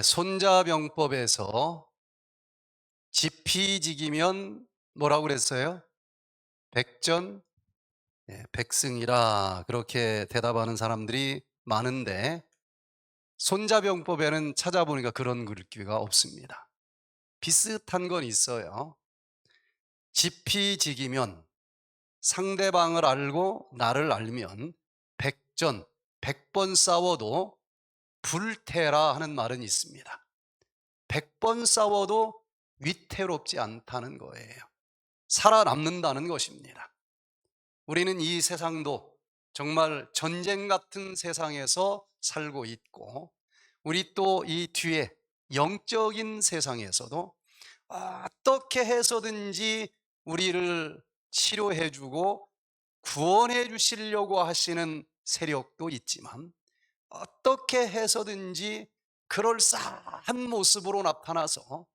손자병법에서 지피지기면 뭐라고 그랬어요? 백전 백승이라 그렇게 대답하는 사람들이 많은데, 손자병법에는 찾아보니까 그런 글귀가 없습니다. 비슷한 건 있어요. 지피지기면, 상대방을 알고 나를 알면 백전, 100번 싸워도 불태라 하는 말은 있습니다. 100번 싸워도 위태롭지 않다는 거예요. 살아남는다는 것입니다. 우리는 이 세상도 정말 전쟁 같은 세상에서 살고 있고, 우리 또 이 뒤에 영적인 세상에서도 어떻게 해서든지 우리를 치료해 주고 구원해 주시려고 하시는 세력도 있지만, 어떻게 해서든지 그럴싸한 모습으로 나타나서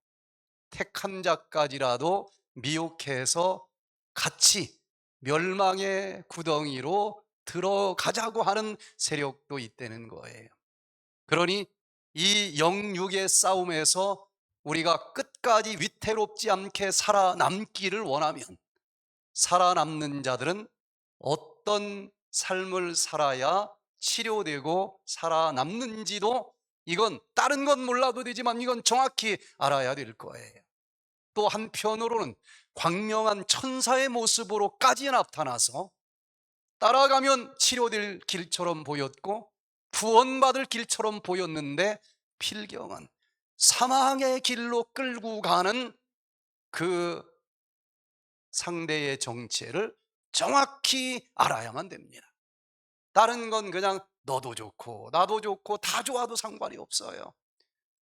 택한 자까지라도 미혹해서 같이 멸망의 구덩이로 들어가자고 하는 세력도 있다는 거예요. 그러니 이 영육의 싸움에서 우리가 끝까지 위태롭지 않게 살아남기를 원하면, 살아남는 자들은 어떤 삶을 살아야 치료되고 살아남는지도, 이건 다른 건 몰라도 되지만 이건 정확히 알아야 될 거예요. 또 한편으로는 광명한 천사의 모습으로까지 나타나서 따라가면 치료될 길처럼 보였고 구원받을 길처럼 보였는데, 필경은 사망의 길로 끌고 가는 그 상대의 정체를 정확히 알아야만 됩니다. 다른 건 그냥 너도 좋고 나도 좋고 다 좋아도 상관이 없어요.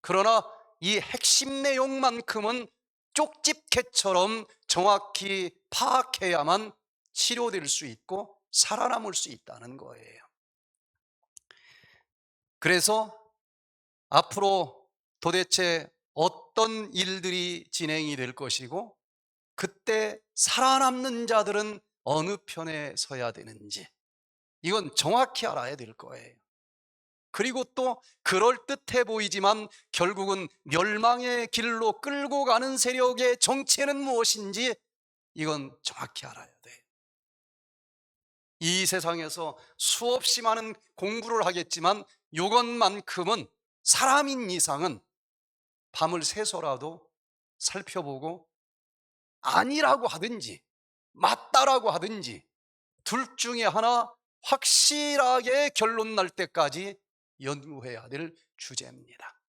그러나 이 핵심 내용만큼은 쪽집게처럼 정확히 파악해야만 치료될 수 있고 살아남을 수 있다는 거예요. 그래서 앞으로 도대체 어떤 일들이 진행이 될 것이고, 그때 살아남는 자들은 어느 편에 서야 되는지, 이건 정확히 알아야 될 거예요. 그리고 또 그럴듯해 보이지만 결국은 멸망의 길로 끌고 가는 세력의 정체는 무엇인지, 이건 정확히 알아야 돼요. 이 세상에서 수없이 많은 공부를 하겠지만 이것만큼은 사람인 이상은 밤을 새서라도 살펴보고 아니라고 하든지 맞다라고 하든지 둘 중에 하나 확실하게 결론 날 때까지 연구해야 될 주제입니다.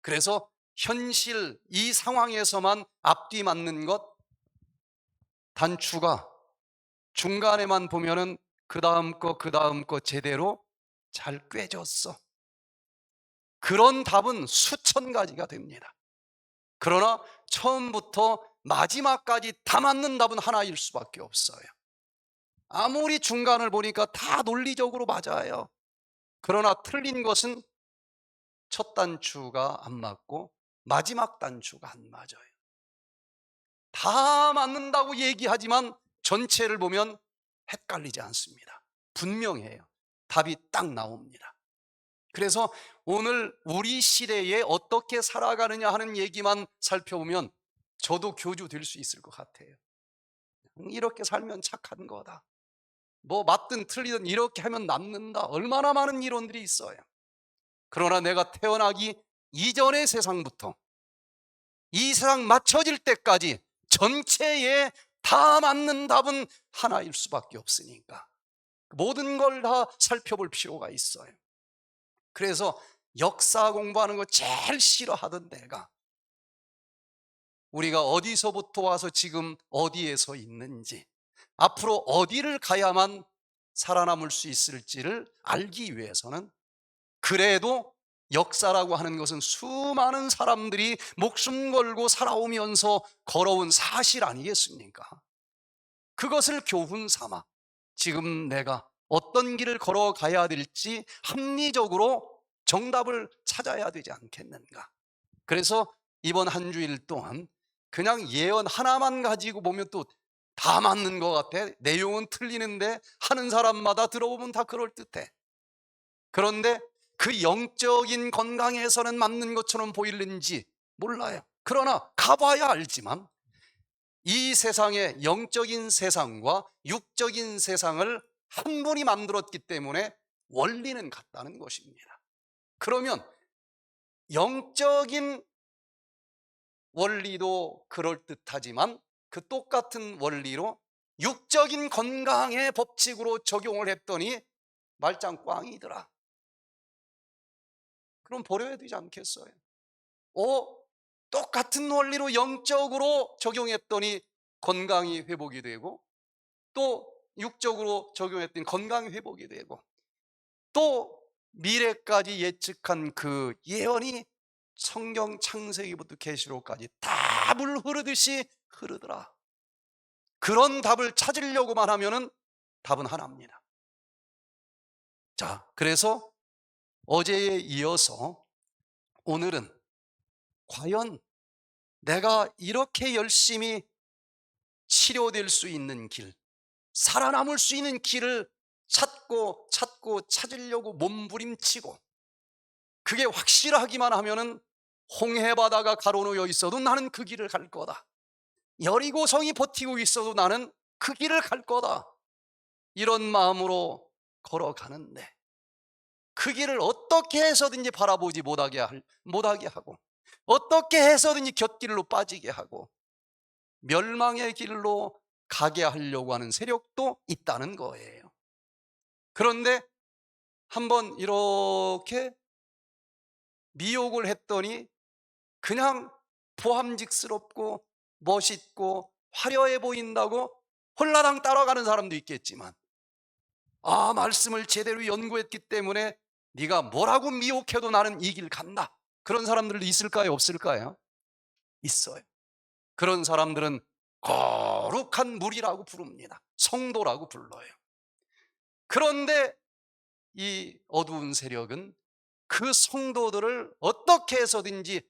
그래서 현실 이 상황에서만 앞뒤 맞는 것, 단추가 중간에만 보면은 그 다음 거 제대로 잘 꿰졌어, 그런 답은 수천 가지가 됩니다. 그러나 처음부터 마지막까지 다 맞는 답은 하나일 수밖에 없어요. 아무리 중간을 보니까 다 논리적으로 맞아요. 그러나 틀린 것은 첫 단추가 안 맞고 마지막 단추가 안 맞아요. 다 맞는다고 얘기하지만 전체를 보면 헷갈리지 않습니다. 분명해요. 답이 딱 나옵니다. 그래서 오늘 우리 시대에 어떻게 살아가느냐 하는 얘기만 살펴보면 저도 교주 될 수 있을 것 같아요. 이렇게 살면 착한 거다, 뭐 맞든 틀리든 이렇게 하면 남는다, 얼마나 많은 이론들이 있어요. 그러나 내가 태어나기 이전의 세상부터 이 세상 맞춰질 때까지 전체에 다 맞는 답은 하나일 수밖에 없으니까 모든 걸 다 살펴볼 필요가 있어요. 그래서 역사 공부하는 거 제일 싫어하던 내가, 우리가 어디서부터 와서 지금 어디에서 있는지, 앞으로 어디를 가야만 살아남을 수 있을지를 알기 위해서는, 그래도 역사라고 하는 것은 수많은 사람들이 목숨 걸고 살아오면서 걸어온 사실 아니겠습니까? 그것을 교훈 삼아 지금 내가 어떤 길을 걸어가야 될지 합리적으로 정답을 찾아야 되지 않겠는가. 그래서 이번 한 주일 동안 그냥 예언 하나만 가지고 보면 또 다 맞는 것 같아, 내용은 틀리는데 하는 사람마다 들어보면 다 그럴듯해. 그런데 그 그 영적인 건강에서는 맞는 것처럼 보이는지 몰라요. 그러나 가봐야 알지만 이 세상의 영적인 세상과 육적인 세상을 한 분이 만들었기 때문에 원리는 같다는 것입니다. 그러면 영적인 원리도 그럴듯하지만 그 똑같은 원리로 육적인 건강의 법칙으로 적용을 했더니 말짱 꽝이더라. 그럼 버려야 되지 않겠어요? 똑같은 원리로 영적으로 적용했더니 건강이 회복이 되고, 또 육적으로 적용했더니 건강이 회복이 되고, 또 미래까지 예측한 그 예언이 성경 창세기부터 계시록까지 다 물 흐르듯이 흐르더라. 그런 답을 찾으려고만 하면은 답은 하나입니다. 자, 그래서 어제에 이어서 오늘은 과연 내가 이렇게 열심히 치료될 수 있는 길, 살아남을 수 있는 길을 찾고 찾으려고 몸부림치고, 그게 확실하기만 하면은 홍해바다가 가로놓여 있어도 나는 그 길을 갈 거다. 여리고성이 버티고 있어도 나는 그 길을 갈 거다. 이런 마음으로 걸어가는데 그 길을 어떻게 해서든지 바라보지 못하게 하고, 어떻게 해서든지 곁길로 빠지게 하고 멸망의 길로 가게 하려고 하는 세력도 있다는 거예요. 그런데 한번 이렇게 미혹을 했더니 그냥 보함직스럽고 멋있고 화려해 보인다고 홀라당 따라가는 사람도 있겠지만, 말씀을 제대로 연구했기 때문에 네가 뭐라고 미혹해도 나는 이 길 간다, 그런 사람들도 있을까요? 없을까요? 있어요. 그런 사람들은 거룩한 무리라고 부릅니다. 성도라고 불러요. 그런데 이 어두운 세력은 그 성도들을 어떻게 해서든지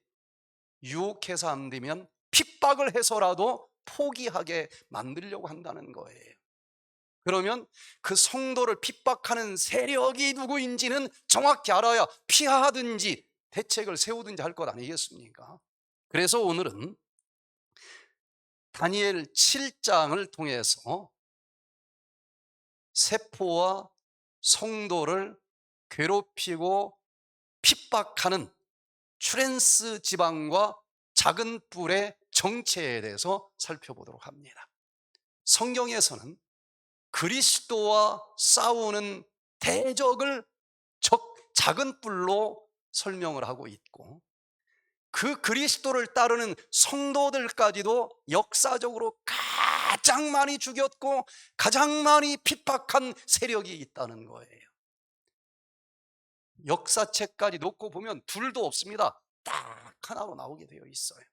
유혹해서 안 되면 핍박을 해서라도 포기하게 만들려고 한다는 거예요. 그러면 그 성도를 핍박하는 세력이 누구인지는 정확히 알아야 피하든지 대책을 세우든지 할 것 아니겠습니까? 그래서 오늘은 다니엘 7장을 통해서 세포와 성도를 괴롭히고 핍박하는 추렌스 지방과 작은 뿔의 정체에 대해서 살펴보도록 합니다. 성경에서는 그리스도와 싸우는 대적을 작은 뿔로 설명을 하고 있고, 그 그리스도를 따르는 성도들까지도 역사적으로 가장 많이 죽였고 가장 많이 핍박한 세력이 있다는 거예요. 역사책까지 놓고 보면 둘도 없습니다. 딱 하나로 나오게 되어 있어요.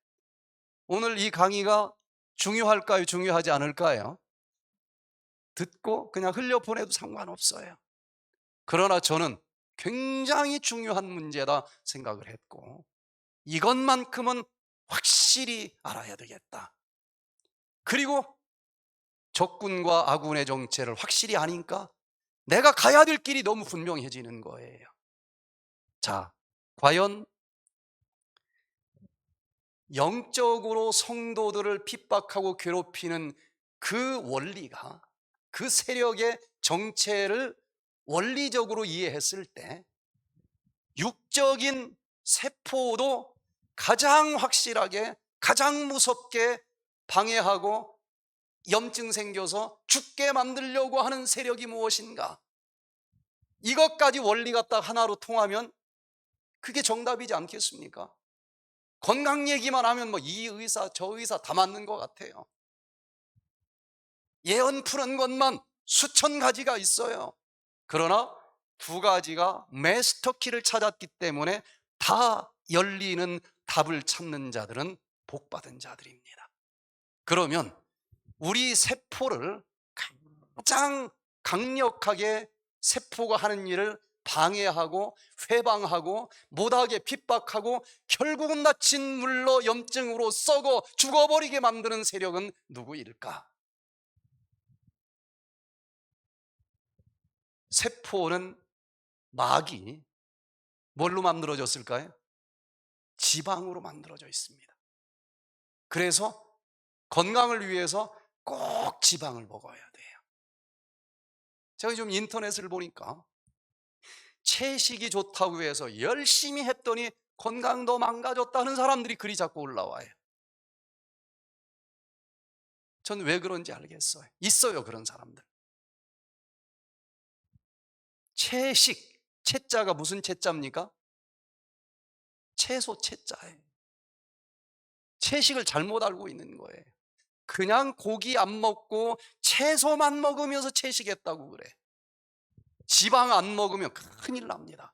오늘 이 강의가 중요할까요? 중요하지 않을까요? 듣고 그냥 흘려보내도 상관없어요. 그러나 저는 굉장히 중요한 문제다 생각을 했고, 이것만큼은 확실히 알아야 되겠다. 그리고 적군과 아군의 정체를 확실히 아니까 내가 가야 될 길이 너무 분명해지는 거예요. 자, 과연 영적으로 성도들을 핍박하고 괴롭히는 그 원리가, 그 세력의 정체를 원리적으로 이해했을 때 육적인 세포도 가장 확실하게, 가장 무섭게 방해하고 염증 생겨서 죽게 만들려고 하는 세력이 무엇인가? 이것까지 원리가 딱 하나로 통하면 그게 정답이지 않겠습니까? 건강 얘기만 하면 이 의사 저 의사 다 맞는 것 같아요. 예언 푸는 것만 수천 가지가 있어요. 그러나 두 가지가 마스터키를 찾았기 때문에 다 열리는 답을 찾는 자들은 복받은 자들입니다. 그러면 우리 세포를 가장 강력하게 세포가 하는 일을 방해하고 회방하고 못하게 핍박하고 결국은 다친 물로 염증으로 썩어 죽어버리게 만드는 세력은 누구일까? 세포는 마귀, 뭘로 만들어졌을까요? 지방으로 만들어져 있습니다. 그래서 건강을 위해서 꼭 지방을 먹어야 돼요. 제가 좀 인터넷을 보니까 채식이 좋다고 해서 열심히 했더니 건강도 망가졌다는 사람들이 글이 자꾸 올라와요. 전 왜 그런지 알겠어요. 있어요, 그런 사람들. 채식, 채자가 무슨 채자입니까? 채소 채자예요. 채식을 잘못 알고 있는 거예요. 그냥 고기 안 먹고 채소만 먹으면서 채식했다고 그래. 지방 안 먹으면 큰일 납니다.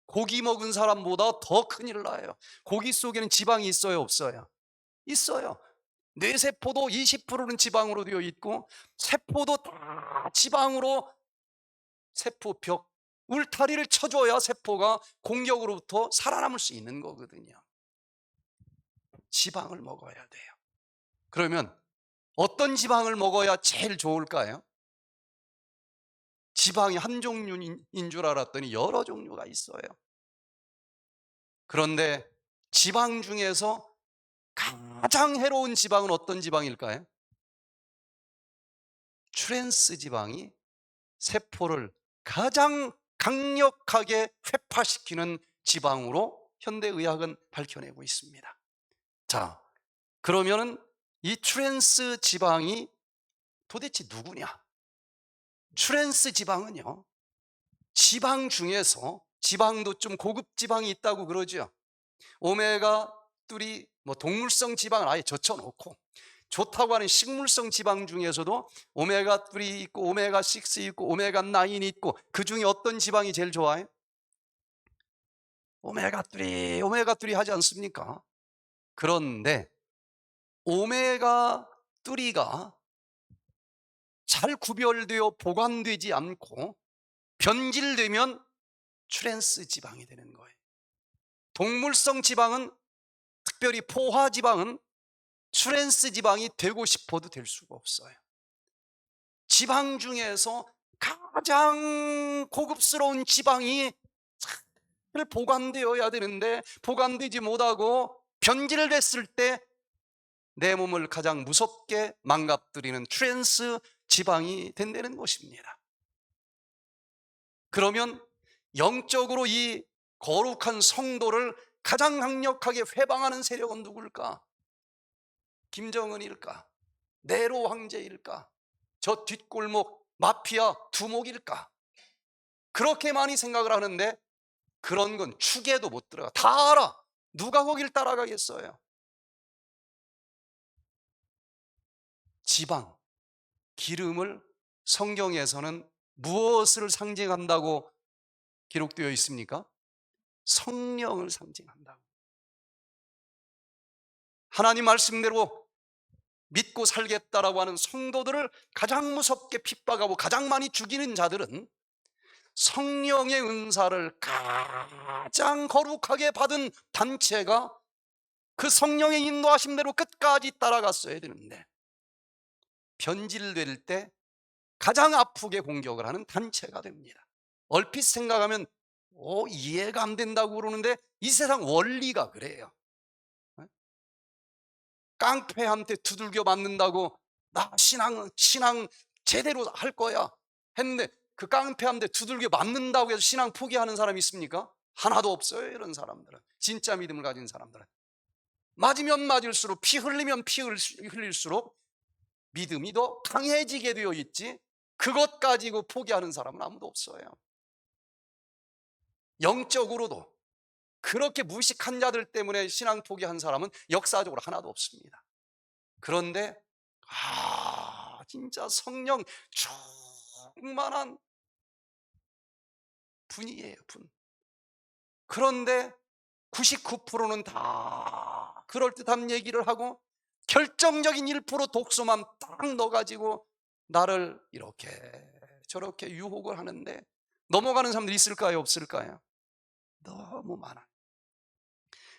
고기 먹은 사람보다 더 큰일 나요. 고기 속에는 지방이 있어요, 없어요? 있어요. 뇌세포도 20%는 지방으로 되어 있고 세포도 다 지방으로 세포벽 울타리를 쳐줘야 세포가 공격으로부터 살아남을 수 있는 거거든요. 지방을 먹어야 돼요. 그러면 어떤 지방을 먹어야 제일 좋을까요? 지방이 한 종류인 줄 알았더니 여러 종류가 있어요. 그런데 지방 중에서 가장 해로운 지방은 어떤 지방일까요? 트랜스 지방이 세포를 가장 강력하게 회파시키는 지방으로 현대의학은 밝혀내고 있습니다. 자, 그러면은 이 트랜스 지방이 도대체 누구냐? 트랜스 지방은요, 지방 중에서 지방도 좀 고급 지방이 있다고 그러죠. 오메가3, 뭐 동물성 지방을 아예 젖혀놓고 좋다고 하는 식물성 지방 중에서도 오메가3 있고 오메가6 있고 오메가9 있고 그 중에 어떤 지방이 제일 좋아요? 오메가3 하지 않습니까? 그런데 오메가3가 잘 구별되어 보관되지 않고 변질되면 트랜스 지방이 되는 거예요. 동물성 지방은, 특별히 포화 지방은 트랜스 지방이 되고 싶어도 될 수가 없어요. 지방 중에서 가장 고급스러운 지방이 잘 보관되어야 되는데 보관되지 못하고 변질됐을 때 내 몸을 가장 무섭게 망가뜨리는 트랜스 지방이 된다는 것입니다. 그러면 영적으로 이 거룩한 성도를 가장 강력하게 회방하는 세력은 누굴까? 김정은일까? 네로 황제일까? 저 뒷골목 마피아 두목일까? 그렇게 많이 생각을 하는데 그런 건 축에도 못 들어가. 다 알아. 누가 거길 따라가겠어요? 지방, 기름을 성경에서는 무엇을 상징한다고 기록되어 있습니까? 성령을 상징한다고. 하나님 말씀대로 믿고 살겠다라고 하는 성도들을 가장 무섭게 핍박하고 가장 많이 죽이는 자들은 성령의 은사를 가장 거룩하게 받은 단체가 그 성령의 인도하심대로 끝까지 따라갔어야 되는데 변질될 때 가장 아프게 공격을 하는 단체가 됩니다. 얼핏 생각하면 이해가 안 된다고 그러는데 이 세상 원리가 그래요. 깡패한테 두들겨 맞는다고 나 신앙 제대로 할 거야 했는데 그 깡패한테 두들겨 맞는다고 해서 신앙 포기하는 사람이 있습니까? 하나도 없어요. 이런 사람들은, 진짜 믿음을 가진 사람들은 맞으면 맞을수록, 피 흘리면 피 흘릴수록 믿음이 더 강해지게 되어 있지 그것 가지고 포기하는 사람은 아무도 없어요. 영적으로도 그렇게 무식한 자들 때문에 신앙 포기한 사람은 역사적으로 하나도 없습니다. 그런데 진짜 성령 충만한 분이에요, 분. 그런데 99%는 다 그럴듯한 얘기를 하고 결정적인 1% 독소만 딱 넣어가지고 나를 이렇게 저렇게 유혹을 하는데 넘어가는 사람들이 있을까요, 없을까요? 너무 많아요.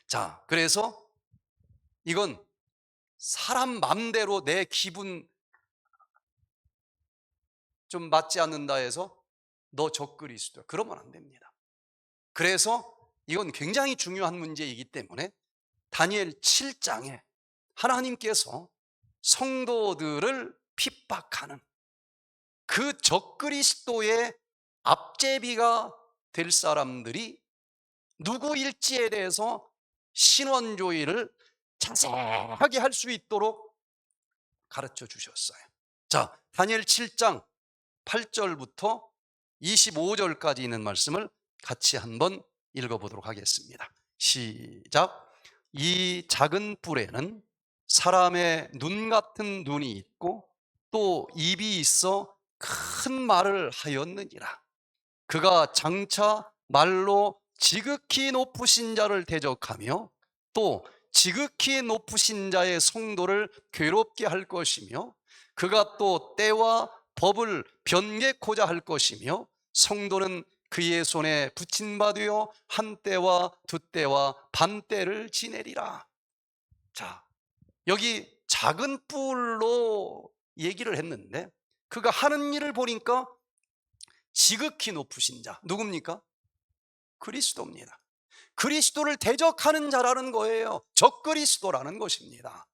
자, 그래서 이건 사람 맘대로 내 기분 좀 맞지 않는다 해서 너 적그리스도야, 그러면 안 됩니다. 그래서 이건 굉장히 중요한 문제이기 때문에 다니엘 7장에 하나님께서 성도들을 핍박하는 그 적그리스도의 앞제비가 될 사람들이 누구일지에 대해서 신원조회를 자세하게 할 수 있도록 가르쳐 주셨어요. 자, 다니엘 7장 8절부터 25절까지 있는 말씀을 같이 한번 읽어보도록 하겠습니다. 시작. 이 작은 뿔에는 사람의 눈 같은 눈이 있고 또 입이 있어 큰 말을 하였느니라. 그가 장차 말로 지극히 높으신 자를 대적하며 또 지극히 높으신 자의 성도를 괴롭게 할 것이며 그가 또 때와 법을 변개코자 할 것이며 성도는 그의 손에 붙인 바 되어 한 때와 두 때와 반 때를 지내리라. 자, 여기 작은 뿔로 얘기를 했는데 그가 하는 일을 보니까 지극히 높으신 자, 누굽니까? 그리스도입니다. 그리스도를 대적하는 자라는 거예요. 적그리스도라는 것입니다.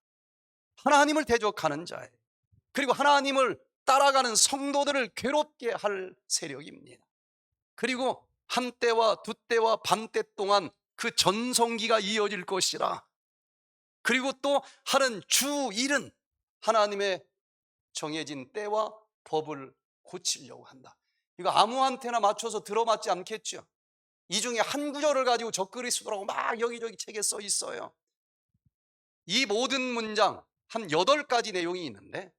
하나님을 대적하는 자예요. 그리고 하나님을 따라가는 성도들을 괴롭게 할 세력입니다. 그리고 한 때와 두 때와 반 때 동안 그 전성기가 이어질 것이라. 그리고 또 하는 주 일은 하나님의 정해진 때와 법을 고치려고 한다. 이거 아무한테나 맞춰서 들어맞지 않겠죠. 이 중에 한 구절을 가지고 적그리스도라고 막 여기저기 책에 써 있어요. 이 모든 문장 한 8가지 내용이 있는데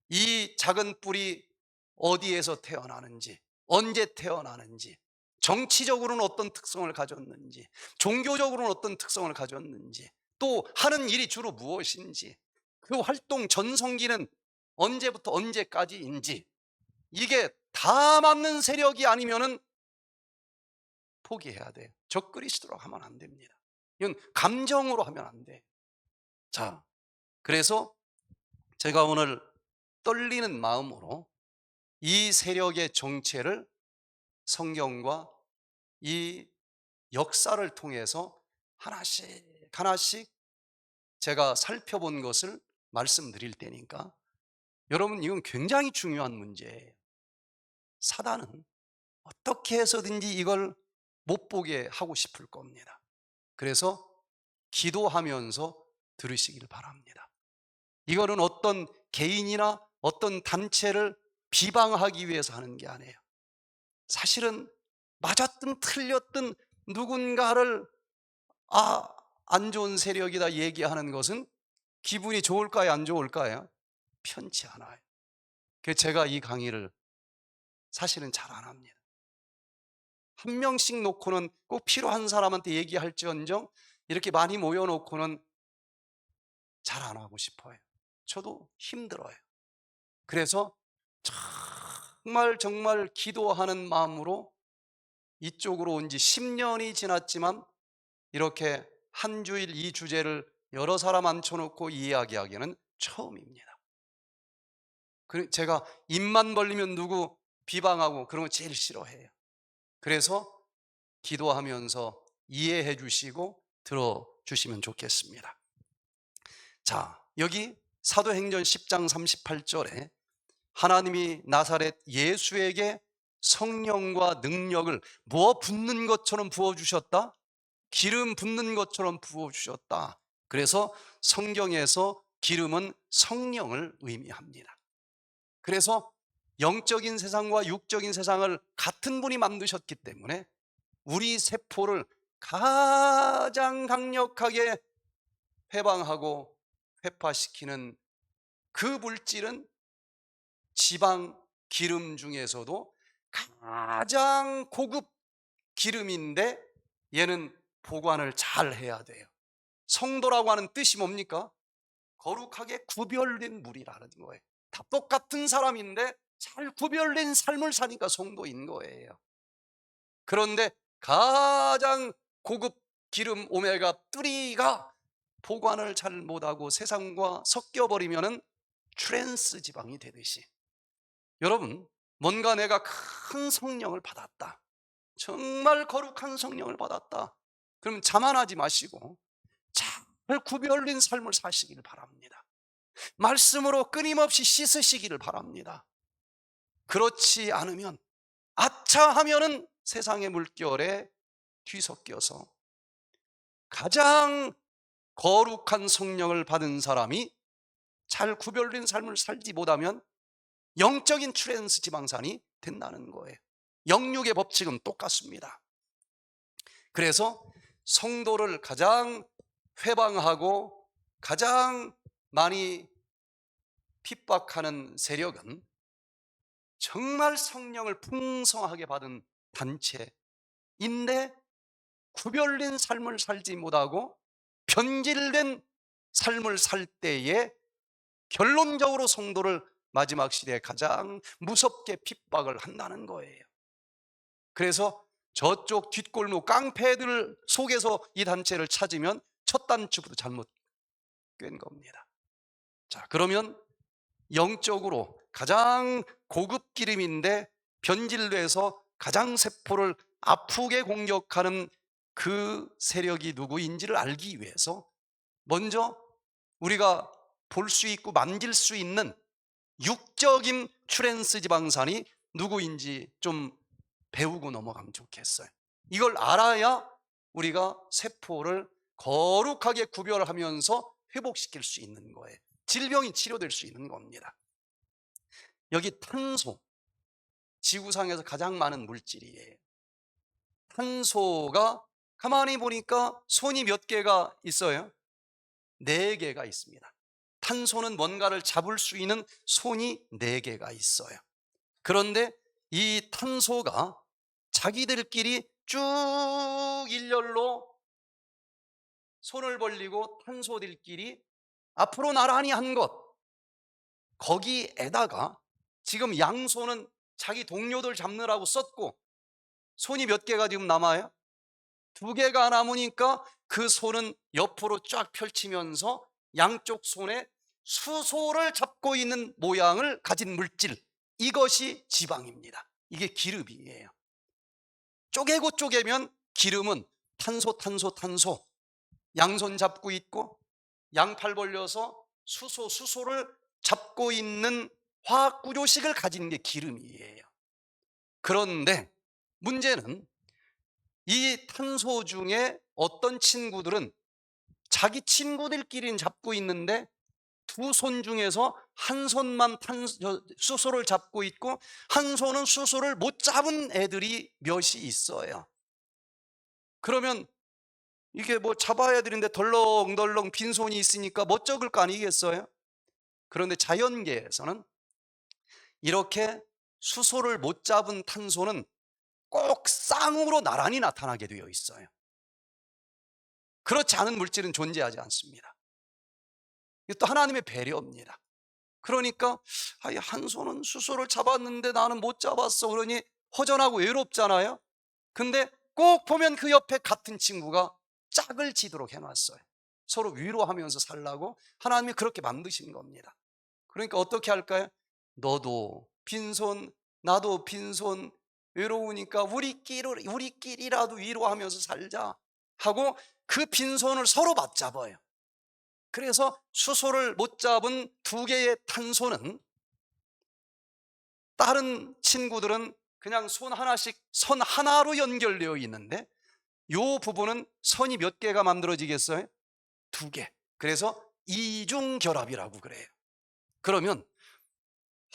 이 작은 뿔이 어디에서 태어나는지, 언제 태어나는지, 정치적으로는 어떤 특성을 가졌는지, 종교적으로는 어떤 특성을 가졌는지, 또 하는 일이 주로 무엇인지, 그 활동 전성기는 언제부터 언제까지인지, 이게 다 맞는 세력이 아니면은 포기해야 돼요. 적그리스도라고 하면 안 됩니다. 이건 감정으로 하면 안 돼. 자, 그래서 제가 오늘 떨리는 마음으로 이 세력의 정체를 성경과 이 역사를 통해서 하나씩 하나씩 제가 살펴본 것을 말씀드릴 테니까 여러분, 이건 굉장히 중요한 문제예요. 사단은 어떻게 해서든지 이걸 못 보게 하고 싶을 겁니다. 그래서 기도하면서 들으시길 바랍니다. 이거는 어떤 개인이나 어떤 단체를 비방하기 위해서 하는 게 아니에요. 사실은 맞았든 틀렸든 누군가를 안 좋은 세력이다 얘기하는 것은 기분이 좋을까요, 안 좋을까요? 편치 않아요. 그래서 제가 이 강의를 사실은 잘 안 합니다. 한 명씩 놓고는 꼭 필요한 사람한테 얘기할지언정 이렇게 많이 모여놓고는 잘 안 하고 싶어요. 저도 힘들어요. 그래서 정말 기도하는 마음으로 이쪽으로 온 지 10년이 지났지만 이렇게 한 주일 이 주제를 여러 사람 앉혀놓고 이야기하기는 처음입니다. 제가 입만 벌리면 누구 비방하고 그런 거 제일 싫어해요. 그래서 기도하면서 이해해 주시고 들어주시면 좋겠습니다. 자, 여기 사도행전 10장 38절에 하나님이 나사렛 예수에게 성령과 능력을 부어 붓는 것처럼 부어주셨다. 기름 붓는 것처럼 부어주셨다. 그래서 성경에서 기름은 성령을 의미합니다. 그래서 영적인 세상과 육적인 세상을 같은 분이 만드셨기 때문에 우리 세포를 가장 강력하게 해방하고 회파시키는 그 물질은 지방 기름 중에서도 가장 고급 기름인데 얘는 보관을 잘 해야 돼요. 성도라고 하는 뜻이 뭡니까? 거룩하게 구별된 물이라는 거예요. 다 똑같은 사람인데 잘 구별된 삶을 사니까 성도인 거예요. 그런데 가장 고급 기름 오메가3가 보관을 잘 못하고 세상과 섞여버리면 트랜스 지방이 되듯이, 여러분, 뭔가 내가 큰 성령을 받았다, 정말 거룩한 성령을 받았다. 그러면 자만하지 마시고 잘 구별된 삶을 사시기를 바랍니다. 말씀으로 끊임없이 씻으시기를 바랍니다. 그렇지 않으면 아차 하면은 세상의 물결에 뒤섞여서 가장 거룩한 성령을 받은 사람이 잘 구별된 삶을 살지 못하면 영적인 트랜스 지방산이 된다는 거예요. 영육의 법칙은 똑같습니다. 그래서 성도를 가장 회방하고 가장 많이 핍박하는 세력은 정말 성령을 풍성하게 받은 단체인데 구별된 삶을 살지 못하고 변질된 삶을 살 때에 결론적으로 성도를 마지막 시대에 가장 무섭게 핍박을 한다는 거예요. 그래서 저쪽 뒷골목 깡패들 속에서 이 단체를 찾으면 첫 단추부터 잘못 꿰는 겁니다. 자, 그러면 영적으로 가장 고급 기름인데 변질돼서 가장 세포를 아프게 공격하는 그 세력이 누구인지를 알기 위해서 먼저 우리가 볼 수 있고 만질 수 있는 육적인 트랜스 지방산이 누구인지 좀 배우고 넘어가면 좋겠어요. 이걸 알아야 우리가 세포를 거룩하게 구별하면서 회복시킬 수 있는 거예요. 질병이 치료될 수 있는 겁니다. 여기 탄소, 지구상에서 가장 많은 물질이에요. 탄소가 가만히 보니까 손이 몇 개가 있어요? 4개가 있습니다. 탄소는 뭔가를 잡을 수 있는 손이 4개가 있어요. 그런데 이 탄소가 자기들끼리 쭉 일렬로 손을 벌리고 탄소들끼리 앞으로 나란히 한 것, 거기에다가 지금 양손은 자기 동료들 잡느라고 썼고 손이 몇 개가 지금 남아요? 2개가 남으니까 그 손은 옆으로 쫙 펼치면서 양쪽 손에 수소를 잡고 있는 모양을 가진 물질, 이것이 지방입니다. 이게 기름이에요. 쪼개고 쪼개면 기름은 탄소, 탄소, 탄소, 양손 잡고 있고 양팔 벌려서 수소를 잡고 있는 화학 구조식을 가진 게 기름이에요. 그런데 문제는 이 탄소 중에 어떤 친구들은 자기 친구들끼리는 잡고 있는데 2손 중에서 한 손만 수소를 잡고 있고 한 손은 수소를 못 잡은 애들이 몇이 있어요. 그러면 이게 뭐 잡아야 되는데 덜렁덜렁 빈손이 있으니까 멋쩍을 거 아니겠어요? 그런데 자연계에서는 이렇게 수소를 못 잡은 탄소는 꼭 쌍으로 나란히 나타나게 되어 있어요. 그렇지 않은 물질은 존재하지 않습니다. 이게 또 하나님의 배려입니다. 그러니까 한 손은 수소를 잡았는데 나는 못 잡았어, 그러니 허전하고 외롭잖아요. 근데 꼭 보면 그 옆에 같은 친구가 짝을 지도록 해놨어요. 서로 위로하면서 살라고 하나님이 그렇게 만드신 겁니다. 그러니까 어떻게 할까요? 너도 빈손, 나도 빈손, 외로우니까 우리끼리라도 위로하면서 살자 하고 그 빈손을 서로 맞잡아요. 그래서 수소를 못 잡은 2개의 탄소는 다른 친구들은 그냥 손 하나씩 선 하나로 연결되어 있는데 이 부분은 선이 몇 개가 만들어지겠어요? 2개. 그래서 이중결합이라고 그래요. 그러면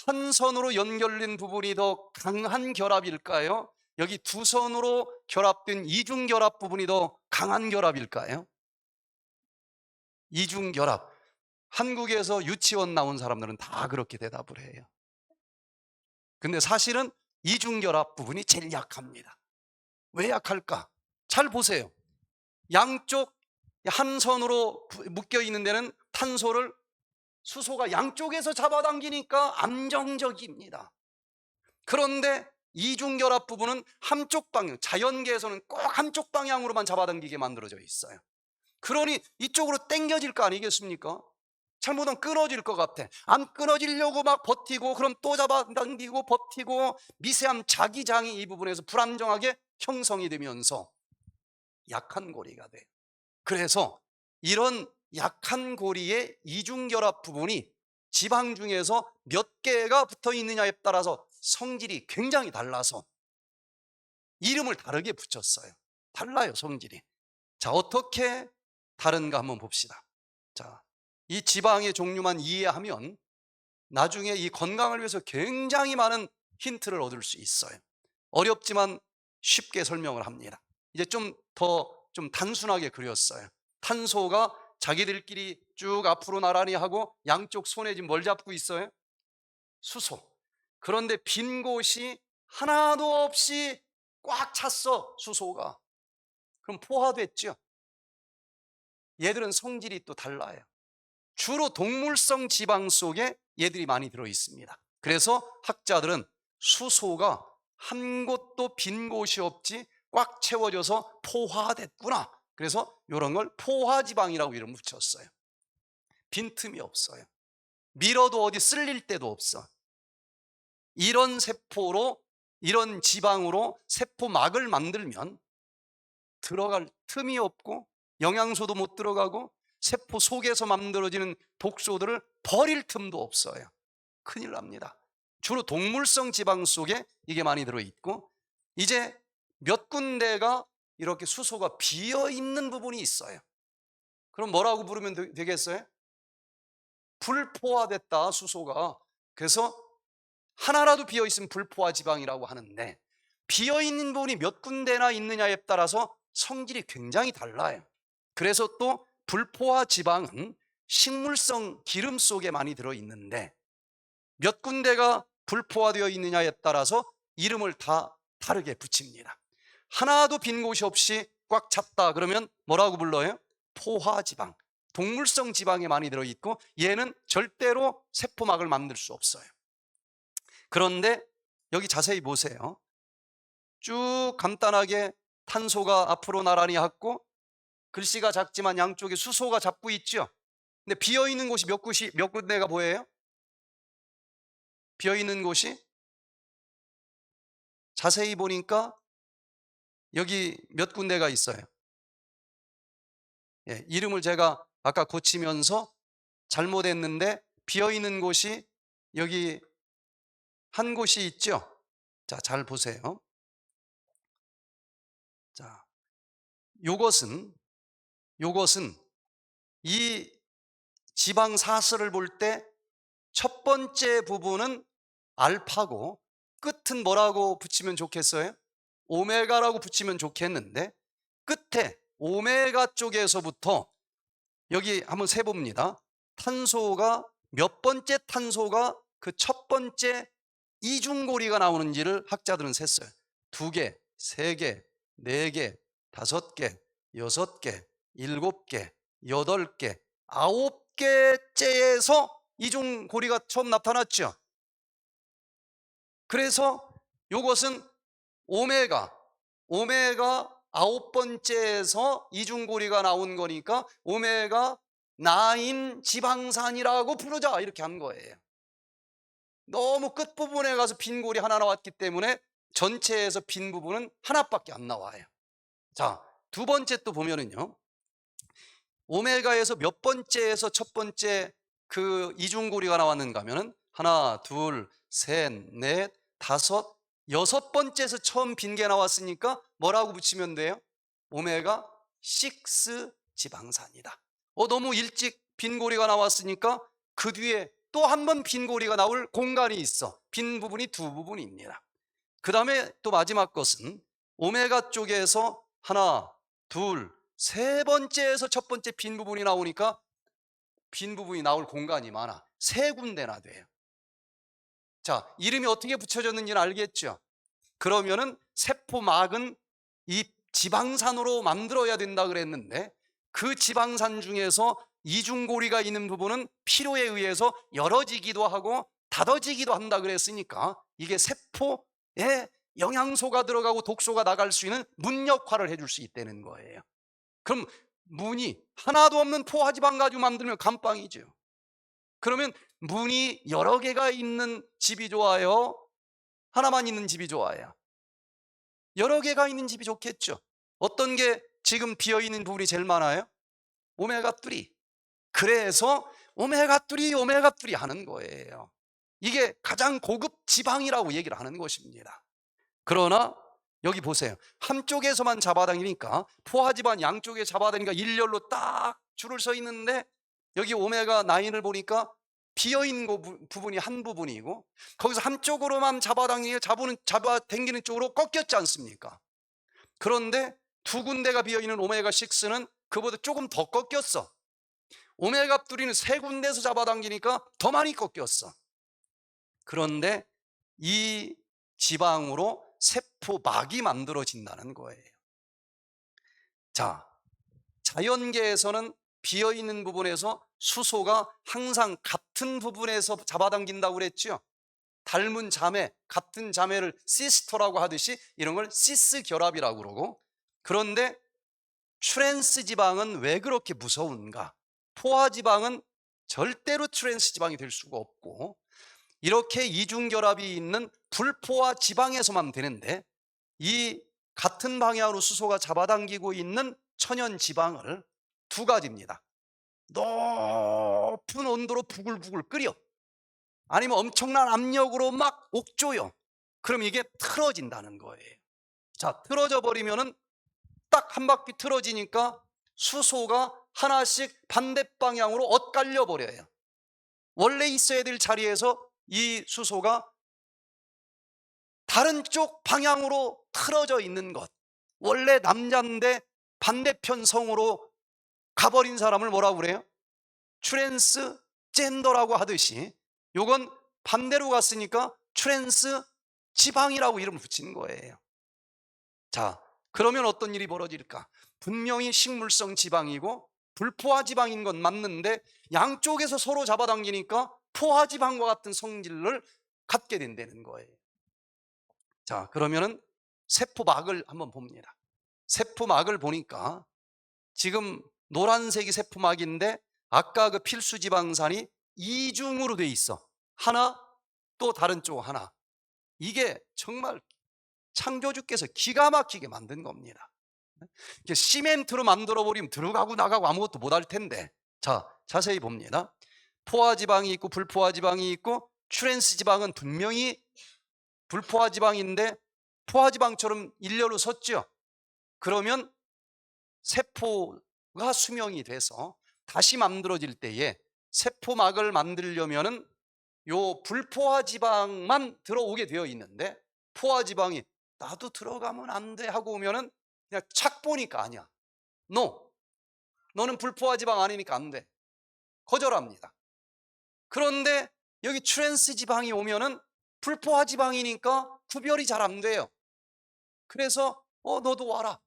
한 선으로 연결된 부분이 더 강한 결합일까요? 여기 2선으로 결합된 이중결합 부분이 더 강한 결합일까요? 이중결합. 한국에서 유치원 나온 사람들은 다 그렇게 대답을 해요. 근데 사실은 이중결합 부분이 제일 약합니다. 왜 약할까? 잘 보세요. 양쪽 한 선으로 묶여 있는 데는 탄소를 수소가 양쪽에서 잡아당기니까 안정적입니다. 그런데 이중결합 부분은 한쪽 방향, 자연계에서는 꼭 한쪽 방향으로만 잡아당기게 만들어져 있어요. 그러니 이쪽으로 당겨질 거 아니겠습니까? 잘못하면 끊어질 것 같아. 안 끊어지려고 막 버티고, 그럼 또 잡아당기고 버티고, 미세한 자기장이 이 부분에서 불안정하게 형성이 되면서 약한 고리가 돼. 그래서 이런 약한 고리의 이중결합 부분이 지방 중에서 몇 개가 붙어 있느냐에 따라서 성질이 굉장히 달라서 이름을 다르게 붙였어요. 달라요, 성질이. 자, 어떻게 다른가 한번 봅시다. 자, 이 지방의 종류만 이해하면 나중에 이 건강을 위해서 굉장히 많은 힌트를 얻을 수 있어요. 어렵지만 쉽게 설명을 합니다. 이제 좀 단순하게 그렸어요. 탄소가 자기들끼리 쭉 앞으로 나란히 하고 양쪽 손에 지금 뭘 잡고 있어요? 수소. 그런데 빈 곳이 하나도 없이 꽉 찼어, 수소가. 그럼 포화됐죠. 얘들은 성질이 또 달라요. 주로 동물성 지방 속에 얘들이 많이 들어 있습니다. 그래서 학자들은 수소가 한 곳도 빈 곳이 없지 꽉 채워져서 포화됐구나. 그래서 이런 걸 포화지방이라고 이름 붙였어요. 빈틈이 없어요. 밀어도 어디 쓸릴 데도 없어. 이런 세포로, 이런 지방으로 세포막을 만들면 들어갈 틈이 없고 영양소도 못 들어가고 세포 속에서 만들어지는 독소들을 버릴 틈도 없어요. 큰일 납니다. 주로 동물성 지방 속에 이게 많이 들어있고, 이제 몇 군데가 이렇게 수소가 비어있는 부분이 있어요. 그럼 뭐라고 부르면 되겠어요? 불포화됐다, 수소가. 그래서 하나라도 비어있으면 불포화 지방이라고 하는데, 비어있는 부분이 몇 군데나 있느냐에 따라서 성질이 굉장히 달라요. 그래서 또 불포화 지방은 식물성 기름 속에 많이 들어있는데, 몇 군데가 불포화되어 있느냐에 따라서 이름을 다 다르게 붙입니다. 하나도 빈 곳이 없이 꽉 찼다 그러면 뭐라고 불러요? 포화지방. 동물성 지방에 많이 들어있고 얘는 절대로 세포막을 만들 수 없어요. 그런데 여기 자세히 보세요. 쭉 간단하게 탄소가 앞으로 나란히 하고 글씨가 작지만 양쪽에 수소가 잡고 있죠. 근데 비어있는 곳이 몇 군데가 보여요? 비어있는 곳이 자세히 보니까 여기 몇 군데가 있어요. 예, 이름을 제가 아까 고치면서 잘못했는데 비어있는 곳이 여기 한 곳이 있죠. 자, 잘 보세요. 자, 요것은 이 지방 사슬을 볼 때 첫 번째 부분은 알파고 끝은 뭐라고 붙이면 좋겠어요? 오메가라고 붙이면 좋겠는데 끝에 오메가 쪽에서부터 여기 한번 세봅니다. 탄소가 몇 번째 탄소가 그 첫 번째 이중고리가 나오는지를 학자들은 셌어요. 2개, 3개, 4개, 5개, 6개, 7개, 8개, 9개째에서 이중고리가 처음 나타났죠. 그래서 이것은 오메가 9번째에서 이중고리가 나온 거니까 오메가 9 지방산이라고 부르자 이렇게 한 거예요. 너무 끝부분에 가서 빈 고리 하나 나왔기 때문에 전체에서 빈 부분은 하나밖에 안 나와요. 자, 두 번째 또 보면은요, 오메가에서 몇 번째에서 첫 번째 그 이중고리가 나왔는가 하면은 하나, 둘, 셋, 넷, 다섯, 6번째에서 처음 빈 게 나왔으니까 뭐라고 붙이면 돼요? 오메가 6 지방산이다. 너무 일찍 빈 고리가 나왔으니까 그 뒤에 또 한 번 빈 고리가 나올 공간이 있어. 빈 부분이 두 부분입니다. 그 다음에 또 마지막 것은 오메가 쪽에서 하나, 둘, 세 번째에서 첫 번째 빈 부분이 나오니까 빈 부분이 나올 공간이 많아. 3군데나 돼요. 자, 이름이 어떻게 붙여졌는지는 알겠죠? 그러면은 세포막은 이 지방산으로 만들어야 된다 그랬는데 그 지방산 중에서 이중고리가 있는 부분은 필요에 의해서 열어지기도 하고 닫아지기도 한다 그랬으니까 이게 세포에 영양소가 들어가고 독소가 나갈 수 있는 문 역할을 해줄 수 있다는 거예요. 그럼 문이 하나도 없는 포화지방 가지고 만들면 감빵이죠. 그러면 문이 여러 개가 있는 집이 좋아요? 하나만 있는 집이 좋아요? 여러 개가 있는 집이 좋겠죠. 어떤 게 지금 비어있는 부분이 제일 많아요? 오메가3. 그래서 오메가3 하는 거예요. 이게 가장 고급 지방이라고 얘기를 하는 것입니다. 그러나 여기 보세요. 한쪽에서만 잡아당기니까, 포화지방 양쪽에 잡아당기니까 일렬로 딱 줄을 서 있는데, 여기 오메가9을 보니까 비어있는 부분이 한 부분이고, 거기서 한쪽으로만 잡아당기는 쪽으로 꺾였지 않습니까? 그런데 두 군데가 비어있는 오메가6는 그보다 조금 더 꺾였어. 오메가3는 세 군데에서 잡아당기니까 더 많이 꺾였어. 그런데 이 지방으로 세포막이 만들어진다는 거예요. 자, 자연계에서는 비어있는 부분에서 수소가 항상 같은 부분에서 잡아당긴다고 그랬죠. 닮은 자매, 같은 자매를 시스터라고 하듯이 이런 걸 시스 결합이라고 그러고, 그런데 트랜스 지방은 왜 그렇게 무서운가? 포화 지방은 절대로 트랜스 지방이 될 수가 없고, 이렇게 이중 결합이 있는 불포화 지방에서만 되는데, 이 같은 방향으로 수소가 잡아당기고 있는 천연 지방을 두 가지입니다. 높은 온도로 부글부글 끓여, 아니면 엄청난 압력으로 막 옥조여. 그럼 이게 틀어진다는 거예요. 자, 틀어져 버리면은 딱 한 바퀴 틀어지니까 수소가 하나씩 반대 방향으로 엇갈려 버려요. 원래 있어야 될 자리에서 이 수소가 다른 쪽 방향으로 틀어져 있는 것. 원래 남자인데 반대편 성으로 가버린 사람을 뭐라고 그래요? 트랜스 젠더라고 하듯이, 요건 반대로 갔으니까 트랜스 지방이라고 이름을 붙인 거예요. 자, 그러면 어떤 일이 벌어질까? 분명히 식물성 지방이고 불포화 지방인 건 맞는데, 양쪽에서 서로 잡아당기니까 포화 지방과 같은 성질을 갖게 된다는 거예요. 자, 그러면은 세포막을 한번 봅니다. 세포막을 보니까 지금 노란색이 세포막인데, 아까 그 필수 지방산이 이중으로 돼 있어. 하나, 또 다른 쪽 하나. 이게 정말 창조주께서 기가 막히게 만든 겁니다. 이게 시멘트로 만들어 버리면 들어가고 나가고 아무것도 못할 텐데. 자, 자세히 봅니다. 포화 지방이 있고 불포화 지방이 있고, 트랜스 지방은 분명히 불포화 지방인데 포화 지방처럼 일렬로 섰죠. 그러면 세포가 수명이 돼서 다시 만들어질 때에 세포막을 만들려면은 요 불포화 지방만 들어오게 되어 있는데, 포화 지방이 나도 들어가면 안 돼 하고 오면은 그냥 착 보니까 아니야. 너는 불포화 지방 아니니까 안 돼. 거절합니다. 그런데 여기 트랜스 지방이 오면은 불포화 지방이니까 구별이 잘 안 돼요. 그래서 너도 와라.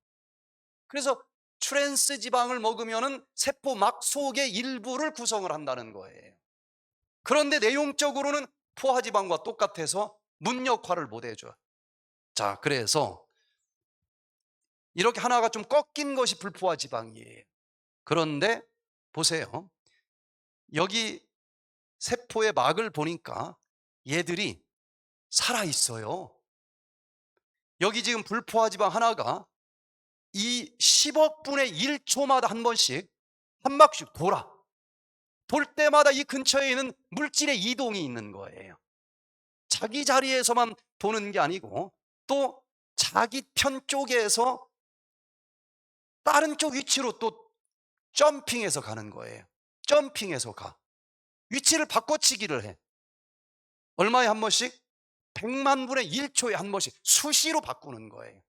그래서 트랜스 지방을 먹으면은 세포막 속의 일부를 구성을 한다는 거예요. 그런데 내용적으로는 포화 지방과 똑같아서 문 역할을 못 해줘요. 자, 그래서 이렇게 하나가 좀 꺾인 것이 불포화 지방이에요. 그런데 보세요. 여기 세포의 막을 보니까 얘들이 살아 있어요. 여기 지금 불포화 지방 하나가 이 10억 분의 1초마다 한 번씩 한 바퀴씩 돌아. 돌 때마다 이 근처에 있는 물질의 이동이 있는 거예요. 자기 자리에서만 도는 게 아니고 또 자기 편 쪽에서 다른 쪽 위치로 또 점핑해서 가는 거예요. 점핑해서 가. 위치를 바꿔치기를 해. 얼마에 한 번씩? 100만 분의 1초에 한 번씩 수시로 바꾸는 거예요.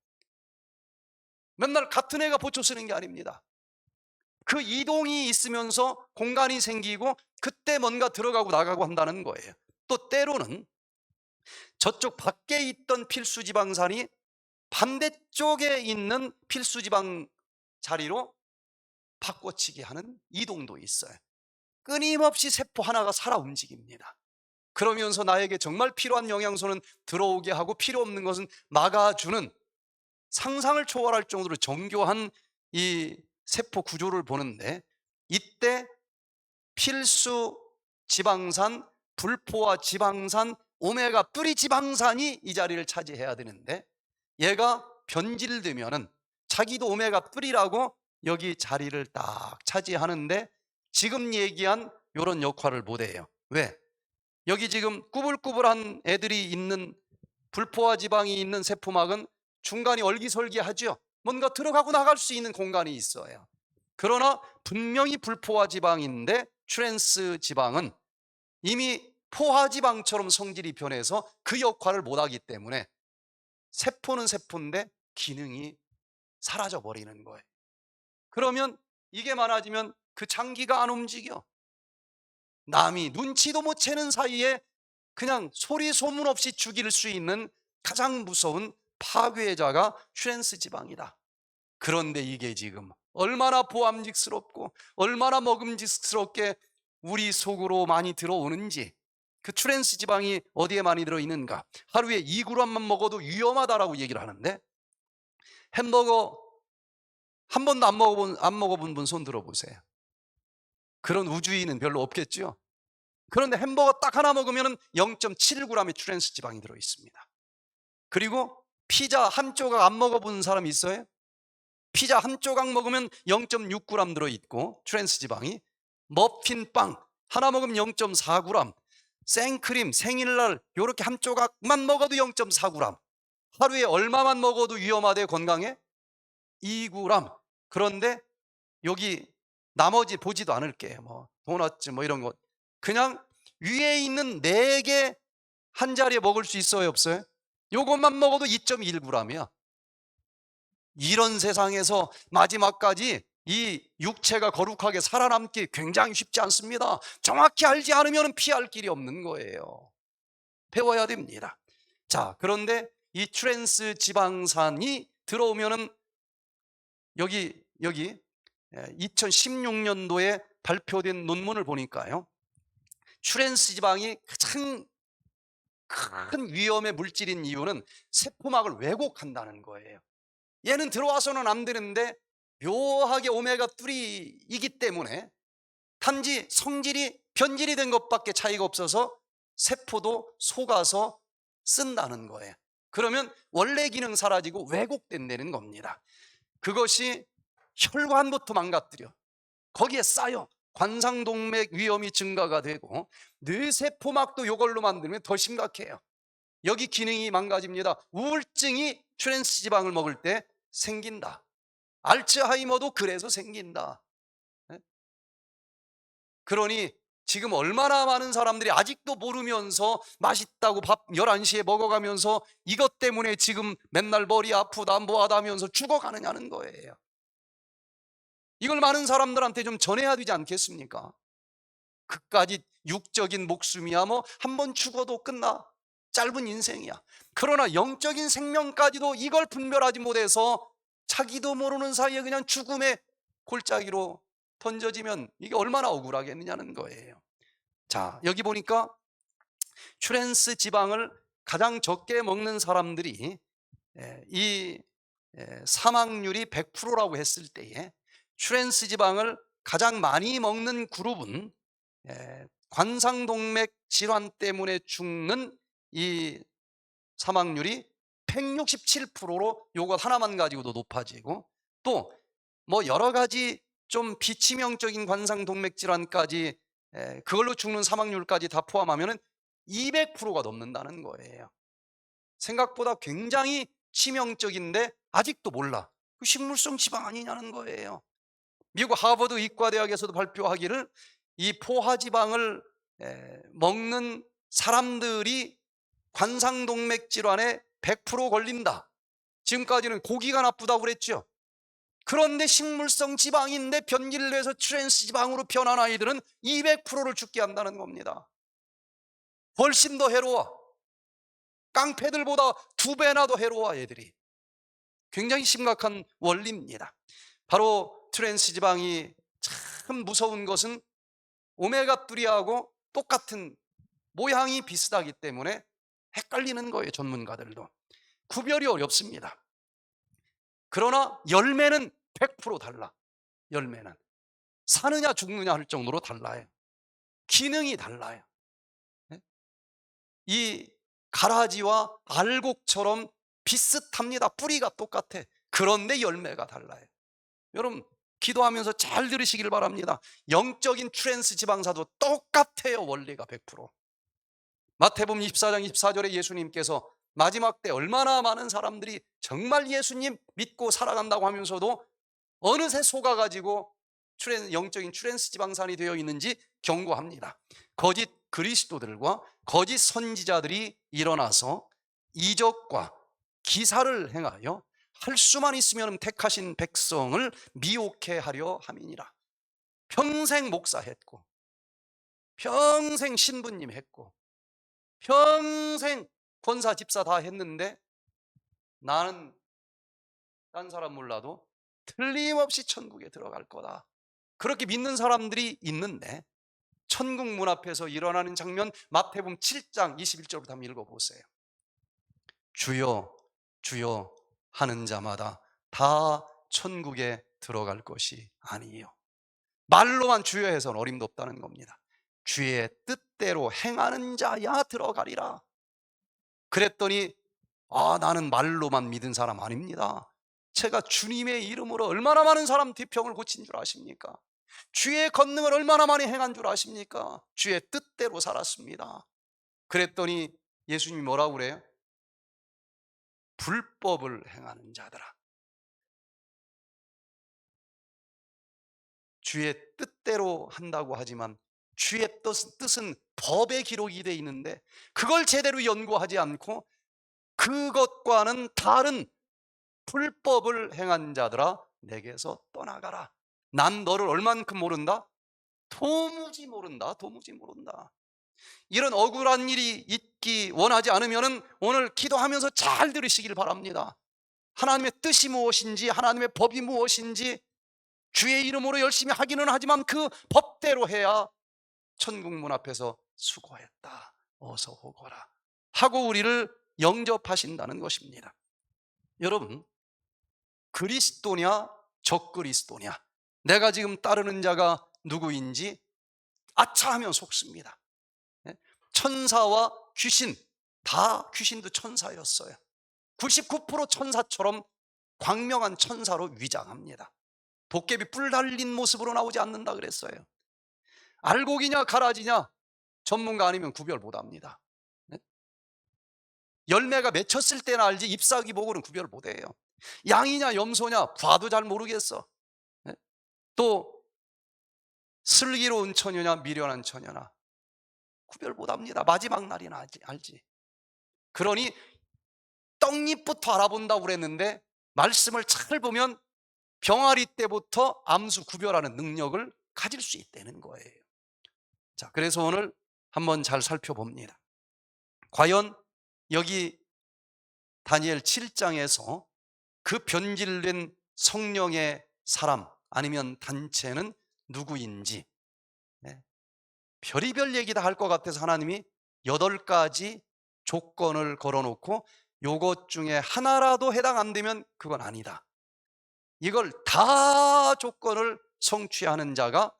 맨날 같은 애가 보초 쓰는 게 아닙니다. 그 이동이 있으면서 공간이 생기고 그때 뭔가 들어가고 나가고 한다는 거예요. 또 때로는 저쪽 밖에 있던 필수지방산이 반대쪽에 있는 필수지방 자리로 바꿔치기 하는 이동도 있어요. 끊임없이 세포 하나가 살아 움직입니다. 그러면서 나에게 정말 필요한 영양소는 들어오게 하고 필요 없는 것은 막아주는, 상상을 초월할 정도로 정교한 이 세포 구조를 보는데, 이때 필수 지방산, 불포화 지방산, 오메가3 지방산이 이 자리를 차지해야 되는데 얘가 변질되면은 자기도 오메가3라고 여기 자리를 딱 차지하는데 지금 얘기한 이런 역할을 못해요. 왜? 여기 지금 꾸불꾸불한 애들이 있는 불포화 지방이 있는 세포막은 중간이 얼기설기하죠. 뭔가 들어가고 나갈 수 있는 공간이 있어요. 그러나 분명히 불포화 지방인데 트랜스 지방은 이미 포화 지방처럼 성질이 변해서 그 역할을 못하기 때문에 세포는 세포인데 기능이 사라져 버리는 거예요. 그러면 이게 많아지면 그 장기가 안 움직여. 남이 눈치도 못 채는 사이에 그냥 소리 소문 없이 죽일 수 있는 가장 무서운 파괴자가 트랜스 지방이다. 그런데 이게 지금 얼마나 보암직스럽고 얼마나 먹음직스럽게 우리 속으로 많이 들어오는지, 그 트랜스 지방이 어디에 많이 들어있는가. 하루에 2g만 먹어도 위험하다라고 얘기를 하는데, 햄버거 한 번도 안 먹어본 분 손 들어보세요. 그런 우주인은 별로 없겠죠. 그런데 햄버거 딱 하나 먹으면 0.7g의 트랜스 지방이 들어있습니다. 그리고 피자 한 조각 안 먹어본 사람 있어요? 피자 한 조각 먹으면 0.6g 들어있고 트랜스 지방이, 머핀 빵 하나 먹으면 0.4g, 생크림 생일날 이렇게 한 조각만 먹어도 0.4g. 하루에 얼마만 먹어도 위험하대 건강에? 2g. 그런데 여기 나머지 보지도 않을게요. 뭐 도넛 뭐 이런 거 그냥 위에 있는 4개 한 자리에 먹을 수 있어요, 없어요? 요것만 먹어도 2.1g이야. 이런 세상에서 마지막까지 이 육체가 거룩하게 살아남기 굉장히 쉽지 않습니다. 정확히 알지 않으면 피할 길이 없는 거예요. 배워야 됩니다. 자, 그런데 이 트랜스 지방산이 들어오면은 여기 2016년도에 발표된 논문을 보니까요, 트랜스 지방이 가장 큰 위험의 물질인 이유는 세포막을 왜곡한다는 거예요. 얘는 들어와서는 안 되는데 묘하게 오메가3이기 때문에 단지 성질이 변질이 된 것밖에 차이가 없어서 세포도 속아서 쓴다는 거예요. 그러면 원래 기능 사라지고 왜곡된다는 겁니다. 그것이 혈관부터 망가뜨려. 거기에 쌓여 관상동맥 위험이 증가가 되고 뇌세포막도 이걸로 만들면 더 심각해요. 여기 기능이 망가집니다. 우울증이 트랜스 지방을 먹을 때 생긴다. 알츠하이머도 그래서 생긴다. 그러니 지금 얼마나 많은 사람들이 아직도 모르면서 맛있다고 밥 11시에 먹어가면서 이것 때문에 지금 맨날 머리 아프다 뭐하다 하면서 죽어가느냐는 거예요. 이걸 많은 사람들한테 좀 전해야 되지 않겠습니까? 그까지 육적인 목숨이야 뭐 한 번 죽어도 끝나. 짧은 인생이야. 그러나 영적인 생명까지도 이걸 분별하지 못해서 자기도 모르는 사이에 그냥 죽음의 골짜기로 던져지면 이게 얼마나 억울하겠느냐는 거예요. 자, 여기 보니까 트랜스 지방을 가장 적게 먹는 사람들이 이 사망률이 100%라고 했을 때에 트랜스 지방을 가장 많이 먹는 그룹은 관상동맥 질환 때문에 죽는 이 사망률이 167%로 요것 하나만 가지고도 높아지고, 또 뭐 여러 가지 좀 비치명적인 관상동맥 질환까지 그걸로 죽는 사망률까지 다 포함하면 200%가 넘는다는 거예요. 생각보다 굉장히 치명적인데 아직도 몰라. 그 식물성 지방 아니냐는 거예요. 미국 하버드 의과대학에서도 발표하기를 이 포화지방을 먹는 사람들이 관상동맥 질환에 100% 걸린다. 지금까지는 고기가 나쁘다고 그랬죠. 그런데 식물성 지방인데 변질돼서 트랜스 지방으로 변한 아이들은 200%를 죽게 한다는 겁니다. 훨씬 더 해로워. 깡패들보다 2배나 더 해로워. 애들이 굉장히 심각한 원리입니다. 바로 트랜스 지방이 참 무서운 것은 오메가3하고 똑같은 모양이 비슷하기 때문에 헷갈리는 거예요. 전문가들도 구별이 어렵습니다. 그러나 열매는 100% 달라. 열매는 사느냐 죽느냐 할 정도로 달라요. 기능이 달라요. 예? 이 가라지와 알곡처럼 비슷합니다. 뿌리가 똑같아. 그런데 열매가 달라요. 여러분, 기도하면서 잘 들으시길 바랍니다. 영적인 트랜스 지방사도 똑같아요. 원리가 100%. 마태복음 24장 24절에 예수님께서 마지막 때 얼마나 많은 사람들이 정말 예수님 믿고 살아간다고 하면서도 어느새 속아가지고 영적인 트랜스 지방산이 되어 있는지 경고합니다. 거짓 그리스도들과 거짓 선지자들이 일어나서 이적과 기사를 행하여 할 수만 있으면 택하신 백성을 미혹해 하려 함이니라. 평생 목사했고, 평생 신부님 했고, 평생 권사 집사 다 했는데 나는 딴 사람 몰라도 틀림없이 천국에 들어갈 거다. 그렇게 믿는 사람들이 있는데 천국 문 앞에서 일어나는 장면, 마태복음 7장 21절부터 한번 읽어보세요. 주여 주여 하는 자마다 다 천국에 들어갈 것이 아니에요. 말로만 주여 해서는 어림도 없다는 겁니다. 주의 뜻대로 행하는 자야 들어가리라. 그랬더니 나는 말로만 믿은 사람 아닙니다. 제가 주님의 이름으로 얼마나 많은 사람 뒤병을 고친 줄 아십니까? 주의 권능을 얼마나 많이 행한 줄 아십니까? 주의 뜻대로 살았습니다. 그랬더니 예수님이 뭐라고 그래요? 불법을 행하는 자들아. 주의 뜻대로 한다고 하지만 주의 뜻은 법에 기록이 되어 있는데 그걸 제대로 연구하지 않고 그것과는 다른 불법을 행한 자들아 내게서 떠나가라. 난 너를 얼만큼 모른다? 도무지 모른다. 도무지 모른다. 이런 억울한 일이 있기 원하지 않으면 오늘 기도하면서 잘 들으시길 바랍니다. 하나님의 뜻이 무엇인지, 하나님의 법이 무엇인지 주의 이름으로 열심히 하기는 하지만 그 법대로 해야 천국 문 앞에서 수고했다, 어서 오거라 하고 우리를 영접하신다는 것입니다. 여러분, 그리스도냐 적그리스도냐, 내가 지금 따르는 자가 누구인지 아차하면 속습니다. 천사와 귀신, 다 귀신도 천사였어요. 99% 천사처럼 광명한 천사로 위장합니다. 도깨비 뿔 달린 모습으로 나오지 않는다 그랬어요. 알곡이냐 가라지냐 전문가 아니면 구별 못합니다. 열매가 맺혔을 때나 알지 잎사귀 보고는 구별 못해요. 양이냐 염소냐 봐도 잘 모르겠어. 또 슬기로운 처녀냐 미련한 처녀나 구별 못합니다. 마지막 날이나 알지. 그러니 떡잎부터 알아본다고 그랬는데 말씀을 잘 보면 병아리 때부터 암수 구별하는 능력을 가질 수 있다는 거예요. 자, 그래서 오늘 한번 잘 살펴봅니다. 과연 여기 다니엘 7장에서 그 변질된 성령의 사람 아니면 단체는 누구인지, 별의별 얘기 다 할 것 같아서 하나님이 8가지 조건을 걸어놓고 요것 중에 하나라도 해당 안 되면 그건 아니다. 이걸 다 조건을 성취하는 자가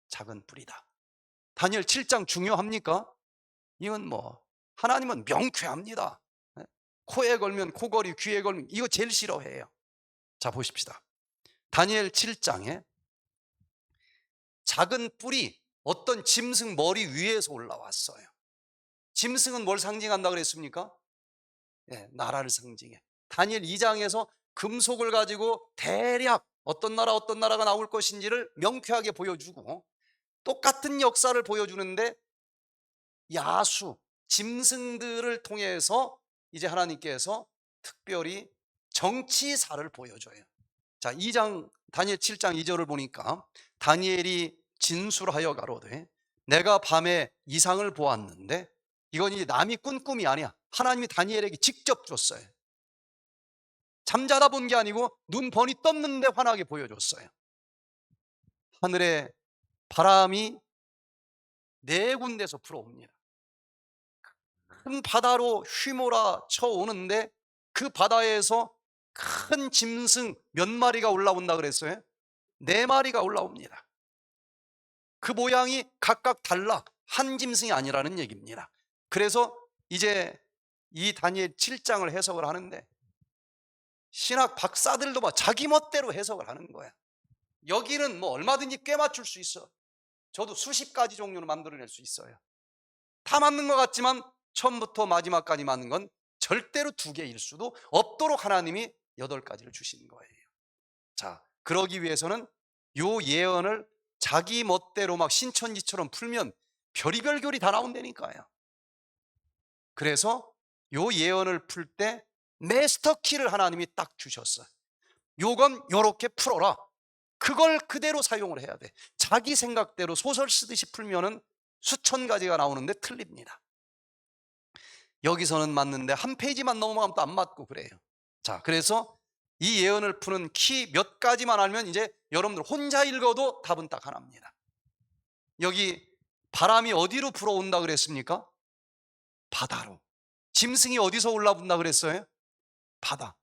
작은 뿌리다. 다니엘 7장 중요합니까? 이건 하나님은 명쾌합니다. 코에 걸면 코걸이, 귀에 걸면 이거 제일 싫어해요. 자, 보십시다. 다니엘 7장에 작은 뿔이 어떤 짐승 머리 위에서 올라왔어요. 짐승은 뭘 상징한다 그랬습니까? 나라를 상징해. 다니엘 2장에서 금속을 가지고 대략 어떤 나라가 나올 것인지를 명쾌하게 보여주고 똑같은 역사를 보여주는데 야수, 짐승들을 통해서 이제 하나님께서 특별히 정치사를 보여줘요. 자, 2장 다니엘 7장 2절을 보니까 다니엘이 진술하여 가로되 내가 밤에 이상을 보았는데 이건 이제 남이 꾼 꿈이 아니야. 하나님이 다니엘에게 직접 줬어요. 잠자다 본 게 아니고 눈 번이 떴는데 환하게 보여줬어요. 하늘에 바람이 4군데서 불어옵니다. 큰 바다로 휘몰아 쳐오는데 그 바다에서 큰 짐승 몇 마리가 올라온다 그랬어요? 4마리가 올라옵니다. 그 모양이 각각 달라. 한 짐승이 아니라는 얘기입니다. 그래서 이제 이 다니엘 7장을 해석을 하는데 신학 박사들도 막 자기 멋대로 해석을 하는 거야. 여기는 뭐 얼마든지 꽤 맞출 수 있어. 저도 수십 가지 종류로 만들어낼 수 있어요. 다 맞는 것 같지만 처음부터 마지막까지 맞는 건 절대로 두 개일 수도 없도록 하나님이 8가지를 주신 거예요. 자, 그러기 위해서는 요 예언을 자기 멋대로 막 신천지처럼 풀면 별의별 결이 다 나온다니까요. 그래서 요 예언을 풀 때 마스터 키를 하나님이 딱 주셨어요. 요건 요렇게 풀어라. 그걸 그대로 사용을 해야 돼. 자기 생각대로 소설 쓰듯이 풀면은 수천 가지가 나오는데 틀립니다. 여기서는 맞는데 한 페이지만 넘어가면 또 안 맞고 그래요. 자, 그래서 이 예언을 푸는 키 몇 가지만 알면 이제 여러분들 혼자 읽어도 답은 딱 하나입니다. 여기 바람이 어디로 불어온다 그랬습니까? 바다로. 짐승이 어디서 올라온다 그랬어요? 바다.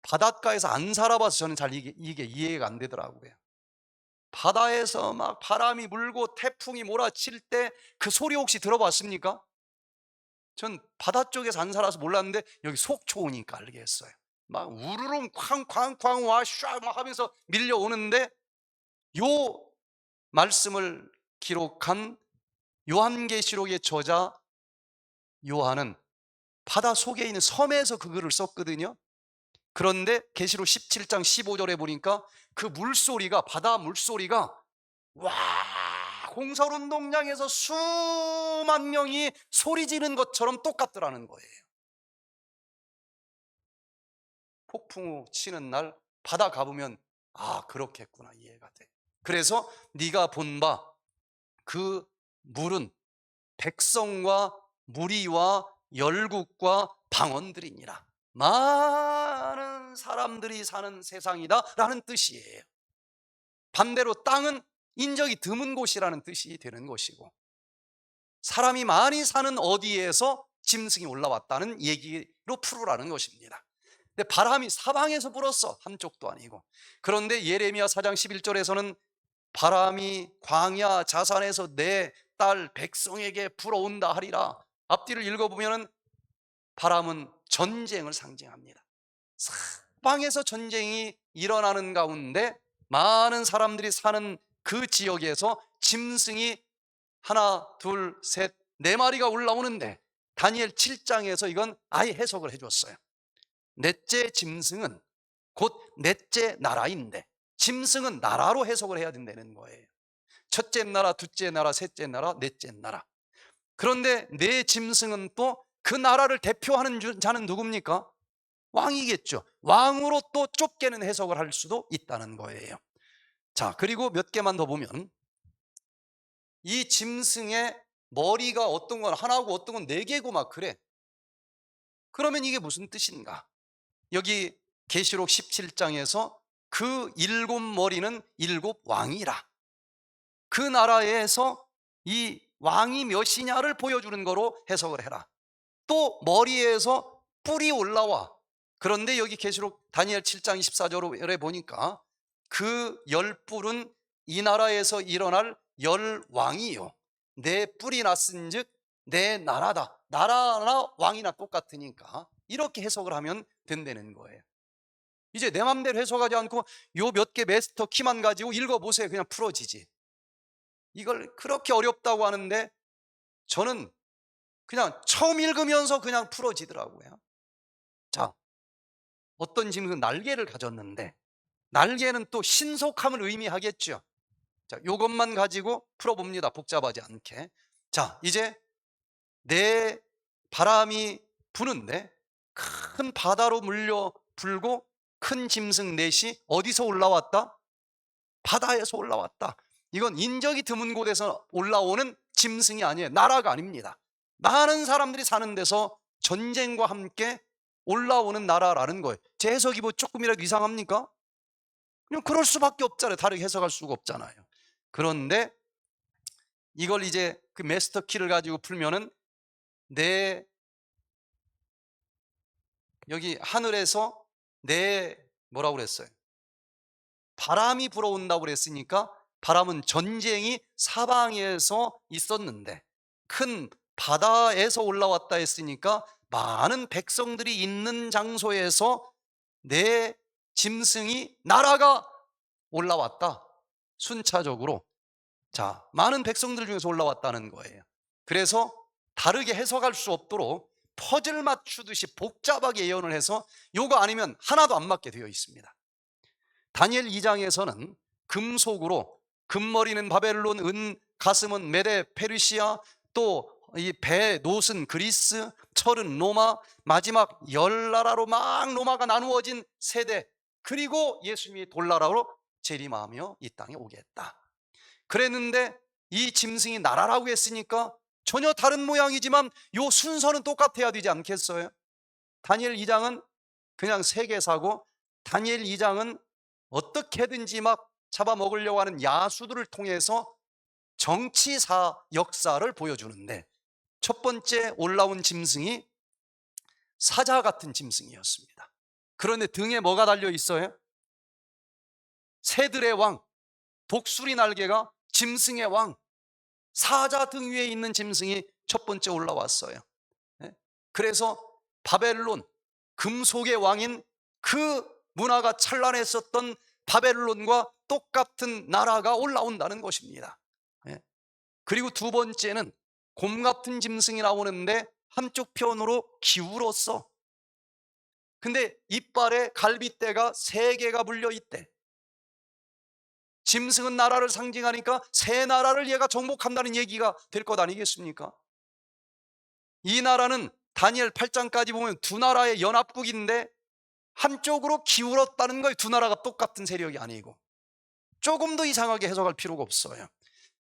바닷가에서 안 살아봐서 저는 잘 이게 이해가 안 되더라고요. 바다에서 막 바람이 불고 태풍이 몰아칠 때 그 소리 혹시 들어봤습니까? 전 바다 쪽에서 안 살아서 몰랐는데 여기 속초 오니까 알겠어요. 막 우르릉 쾅쾅쾅 와샤 막 하면서 밀려오는데 요 말씀을 기록한 요한계시록의 저자 요한은 바다 속에 있는 섬에서 그 글을 썼거든요. 그런데 계시록 17장 15절에 보니까 그 물소리가, 바다 물소리가 와, 공설운동장에서 수만 명이 소리 지르는 것처럼 똑같더라는 거예요. 폭풍우 치는 날 바다 가보면 아, 그렇겠구나, 이해가 돼. 그래서 네가 본 바 그 물은 백성과 무리와 열국과 방언들이니라. 많은 사람들이 사는 세상이다 라는 뜻이에요. 반대로 땅은 인적이 드문 곳이라는 뜻이 되는 것이고, 사람이 많이 사는 어디에서 짐승이 올라왔다는 얘기로 풀으라는 것입니다. 근데 바람이 사방에서 불었어. 한쪽도 아니고. 그런데 예레미야 4장 11절에서는 바람이 광야 자산에서 내 딸 백성에게 불어온다 하리라. 앞뒤를 읽어보면 바람은 전쟁을 상징합니다. 사방에서 전쟁이 일어나는 가운데 많은 사람들이 사는 그 지역에서 짐승이 하나, 둘, 셋, 네 마리가 올라오는데 다니엘 7장에서 이건 아예 해석을 해줬어요. 넷째 짐승은 곧 넷째 나라인데, 짐승은 나라로 해석을 해야 된다는 거예요. 첫째 나라, 둘째 나라, 셋째 나라, 넷째 나라. 그런데 네 짐승은 또 그 나라를 대표하는 자는 누굽니까? 왕이겠죠. 왕으로 또 좁게는 해석을 할 수도 있다는 거예요. 자, 그리고 몇 개만 더 보면 이 짐승의 머리가 어떤 건 하나고 어떤 건 4개고 막 그래. 그러면 이게 무슨 뜻인가? 여기 계시록 17장에서 그 7머리는 7왕이라. 그 나라에서 이 왕이 몇이냐를 보여주는 거로 해석을 해라. 또 머리에서 뿔이 올라와. 그런데 여기 계시록 다니엘 7장 24절에 보니까 그 10뿔은 이 나라에서 일어날 10왕이요 내 뿔이 났은 즉 내 나라다. 나라나 왕이나 똑같으니까 이렇게 해석을 하면 된다는 거예요. 이제 내 맘대로 해석하지 않고 요 몇 개 마스터 키만 가지고 읽어보세요. 그냥 풀어지지. 이걸 그렇게 어렵다고 하는데 저는 그냥 처음 읽으면서 그냥 풀어지더라고요. 자, 어떤 짐승은 날개를 가졌는데 날개는 또 신속함을 의미하겠죠. 자, 요것만 가지고 풀어봅니다. 복잡하지 않게. 자, 이제 내 바람이 부는데 큰 바다로 물려 불고 큰 짐승 넷이 어디서 올라왔다? 바다에서 올라왔다. 이건 인적이 드문 곳에서 올라오는 짐승이 아니에요. 나라가 아닙니다. 많은 사람들이 사는 데서 전쟁과 함께 올라오는 나라라는 거예요. 제 해석이 뭐 조금이라도 이상합니까? 그냥 그럴 수밖에 없잖아요. 다르게 해석할 수가 없잖아요. 그런데 이걸 이제 그 마스터 키를 가지고 풀면은 내 여기 하늘에서 내 뭐라고 그랬어요? 바람이 불어온다고 그랬으니까 바람은 전쟁이 사방에서 있었는데 큰 바다에서 올라왔다 했으니까 많은 백성들이 있는 장소에서 내 짐승이 날아가 올라왔다. 순차적으로. 자, 많은 백성들 중에서 올라왔다는 거예요. 그래서 다르게 해석할 수 없도록 퍼즐 맞추듯이 복잡하게 예언을 해서 요거 아니면 하나도 안 맞게 되어 있습니다. 다니엘 2장에서는 금속으로, 금머리는 바벨론, 은 가슴은 메데 페르시아, 또 이 배 놋은 그리스, 철은 로마, 마지막 열 나라로 막 로마가 나누어진 세대, 그리고 예수님이 돌나라로 재림하며 이 땅에 오겠다. 그랬는데 이 짐승이 나라라고 했으니까 전혀 다른 모양이지만 요 순서는 똑같아야 되지 않겠어요? 다니엘 2장은 그냥 세계사고, 다니엘 2장은 어떻게든지 막 잡아먹으려고 하는 야수들을 통해서 정치사 역사를 보여주는데, 첫 번째 올라온 짐승이 사자 같은 짐승이었습니다. 그런데 등에 뭐가 달려 있어요? 새들의 왕, 독수리 날개가 짐승의 왕, 사자 등 위에 있는 짐승이 첫 번째 올라왔어요. 그래서 바벨론, 금속의 왕인 그 문화가 찬란했었던 바벨론과 똑같은 나라가 올라온다는 것입니다. 그리고 두 번째는 곰 같은 짐승이 나오는데 한쪽 편으로 기울었어. 근데 이빨에 갈빗대가 3개가 물려 있대. 짐승은 나라를 상징하니까 세 나라를 얘가 정복한다는 얘기가 될 것 아니겠습니까? 이 나라는 다니엘 8장까지 보면 두 나라의 연합국인데 한쪽으로 기울었다는 거예요. 두 나라가 똑같은 세력이 아니고. 조금 더 이상하게 해석할 필요가 없어요.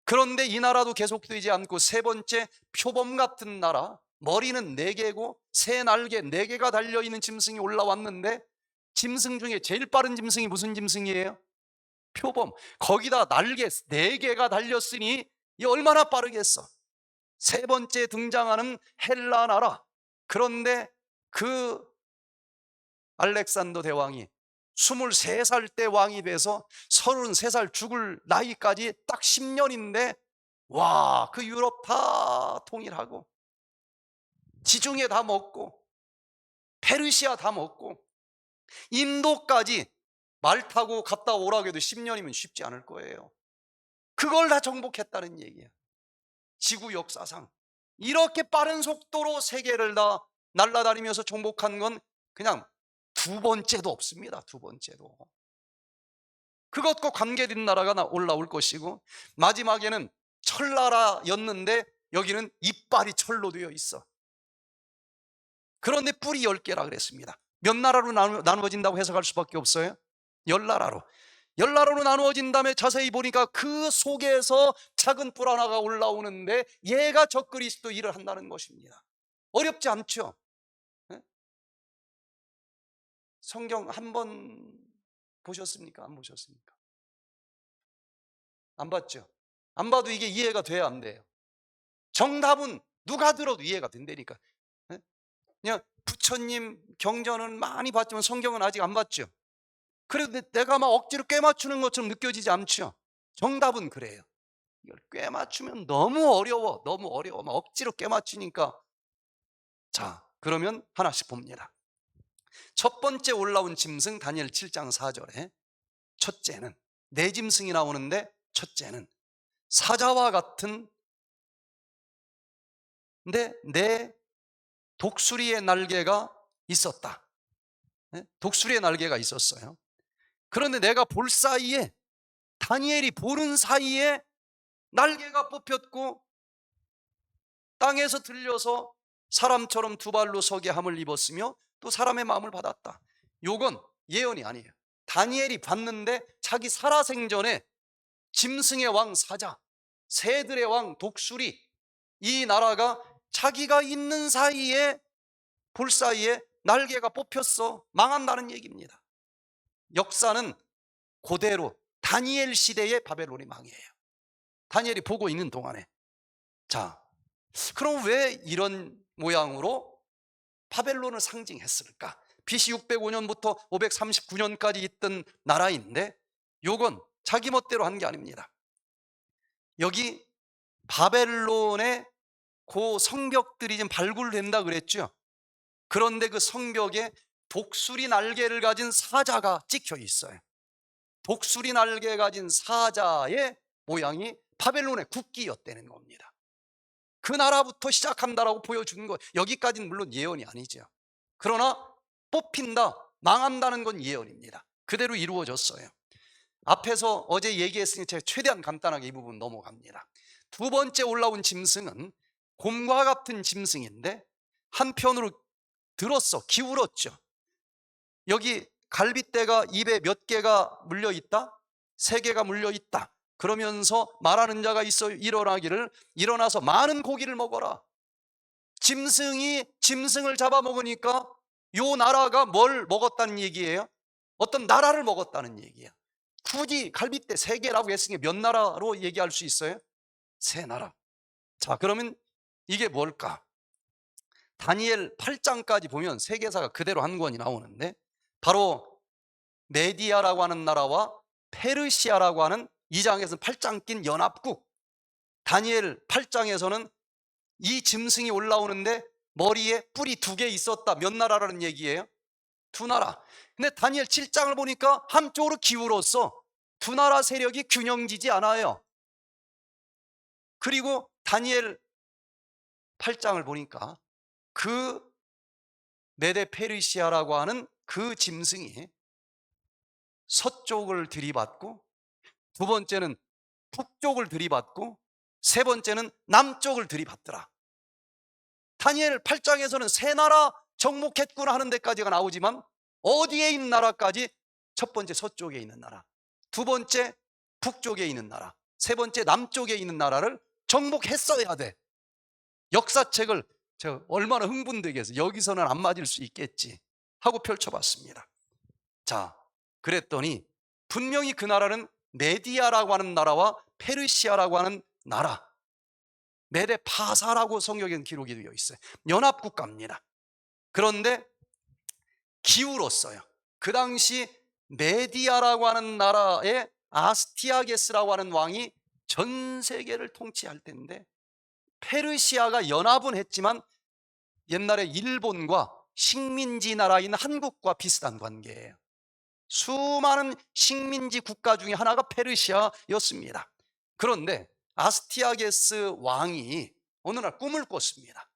그런데 이 나라도 계속되지 않고 세 번째 표범 같은 나라, 머리는 4개고 새 날개 4개가 달려있는 짐승이 올라왔는데, 짐승 중에 제일 빠른 짐승이 무슨 짐승이에요? 표범. 거기다 날개 4개가 달렸으니 이 얼마나 빠르겠어. 세 번째 등장하는 헬라 나라. 그런데 그 알렉산더 대왕이 23살 때 왕이 돼서 33살 죽을 나이까지 딱 10년인데 와, 그 유럽 다 통일하고 지중해 다 먹고 페르시아 다 먹고 인도까지 말 타고 갔다 오라고 해도 10년이면 쉽지 않을 거예요. 그걸 다 정복했다는 얘기야. 지구 역사상 이렇게 빠른 속도로 세계를 다 날아다니면서 정복한 건 그냥 두 번째도 없습니다. 두 번째도. 그것과 관계된 나라가 올라올 것이고, 마지막에는 철나라였는데 여기는 이빨이 철로 되어 있어. 그런데 뿔이 10개라 그랬습니다. 몇 나라로 나누어진다고 해석할 수밖에 없어요? 10나라로. 10나라로 나누어진 다음에 자세히 보니까 그 속에서 작은 뿔 하나가 올라오는데 얘가 적그리스도 일을 한다는 것입니다. 어렵지 않죠? 성경 한 번 보셨습니까? 안 보셨습니까? 안 봤죠? 안 봐도 이게 이해가 돼야 안 돼요. 정답은 누가 들어도 이해가 된다니까. 그냥 부처님 경전은 많이 봤지만 성경은 아직 안 봤죠? 그래도 내가 막 억지로 꿰맞추는 것처럼 느껴지지 않죠? 정답은 그래요. 이걸 꿰맞추면 너무 어려워. 너무 어려워. 막 억지로 꿰맞추니까. 자, 그러면 하나씩 봅니다. 첫 번째 올라온 짐승, 다니엘 7장 4절에 첫째는, 네 짐승이 나오는데 첫째는 사자와 같은 내 독수리의 날개가 있었다. 독수리의 날개가 있었어요. 그런데 내가 볼 사이에, 다니엘이 보는 사이에 날개가 뽑혔고 땅에서 들려서 사람처럼 두 발로 서게 함을 입었으며 또 사람의 마음을 받았다. 요건 예언이 아니에요. 다니엘이 봤는데 자기 살아생전에 짐승의 왕 사자, 새들의 왕 독수리, 이 나라가 자기가 있는 사이에, 볼 사이에 날개가 뽑혔어. 망한다는 얘기입니다. 역사는 그대로 다니엘 시대의 바벨론이 망해요. 다니엘이 보고 있는 동안에. 자, 그럼 왜 이런 모양으로 바벨론을 상징했을까? BC 605년부터 539년까지 있던 나라인데 요건 자기 멋대로 한 게 아닙니다. 여기 바벨론의 그 성벽들이 지금 발굴된다 그랬죠. 그런데 그 성벽에 독수리 날개를 가진 사자가 찍혀 있어요. 독수리 날개 가진 사자의 모양이 바벨론의 국기였다는 겁니다. 그 나라부터 시작한다라고 보여주는 거예요. 여기까지는 물론 예언이 아니죠. 그러나 뽑힌다, 망한다는 건 예언입니다. 그대로 이루어졌어요. 앞에서 어제 얘기했으니 제가 최대한 간단하게 이 부분 넘어갑니다. 두 번째 올라온 짐승은 곰과 같은 짐승인데 한편으로 들었어, 기울었죠. 여기 갈빗대가 입에 몇 개가 물려 있다? 3개가 물려 있다. 그러면서 말하는 자가 있어 일어나기를, 일어나서 많은 고기를 먹어라. 짐승이 짐승을 잡아먹으니까 요 나라가 뭘 먹었다는 얘기예요? 어떤 나라를 먹었다는 얘기야. 굳이 갈빗대 3개라고 했으니 몇 나라로 얘기할 수 있어요? 3나라. 자, 그러면 이게 뭘까? 다니엘 8장까지 보면 세계사가 그대로 한 권이 나오는데, 바로 메디아라고 하는 나라와 페르시아라고 하는 2장에서는 8장 낀 연합국, 다니엘 8장에서는 이 짐승이 올라오는데 머리에 뿔이 2개 있었다. 몇 나라라는 얘기예요? 2나라. 근데 다니엘 7장을 보니까 한쪽으로 기울었어. 2나라 세력이 균형지지 않아요. 그리고 다니엘 8장을 보니까 그 메데 페르시아라고 하는 그 짐승이 서쪽을 들이받고, 두 번째는 북쪽을 들이받고, 세 번째는 남쪽을 들이받더라. 다니엘 8장에서는 3나라 정복했구나 하는 데까지가 나오지만 어디에 있는 나라까지? 첫 번째 서쪽에 있는 나라, 두 번째 북쪽에 있는 나라, 세 번째 남쪽에 있는 나라를 정복했어야 돼. 역사책을 제가 얼마나 흥분되겠어. 여기서는 안 맞을 수 있겠지 하고 펼쳐봤습니다. 자, 그랬더니 분명히 그 나라는 메디아라고 하는 나라와 페르시아라고 하는 나라, 메데 파사라고 성경에는 기록이 되어 있어요. 연합국가입니다. 그런데 기울었어요. 그 당시 메디아라고 하는 나라의 아스티아게스라고 하는 왕이 전 세계를 통치할 때인데, 페르시아가 연합은 했지만 옛날에 일본과 식민지 나라인 한국과 비슷한 관계예요. 수많은 식민지 국가 중에 하나가 페르시아였습니다. 그런데 아스티아게스 왕이 어느 날 꿈을 꿨습니다.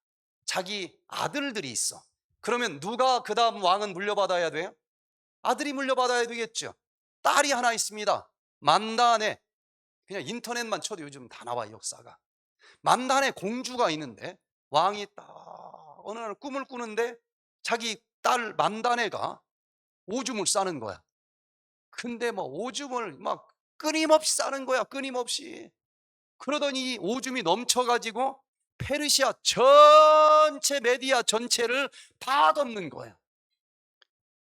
자기 아들들이 있어. 그러면 누가 그 다음 왕은 물려받아야 돼요? 아들이 물려받아야 되겠죠. 딸이 하나 있습니다. 만단에, 그냥 인터넷만 쳐도 요즘 다 나와, 역사가. 만단에 공주가 있는데 왕이 딱 어느 날 꿈을 꾸는데 자기 딸 만단애가 오줌을 싸는 거야. 근데 뭐 오줌을 막 끊임없이 싸는 거야, 끊임없이. 그러더니 오줌이 넘쳐가지고 페르시아 전체, 메디아 전체를 다 덮는 거야.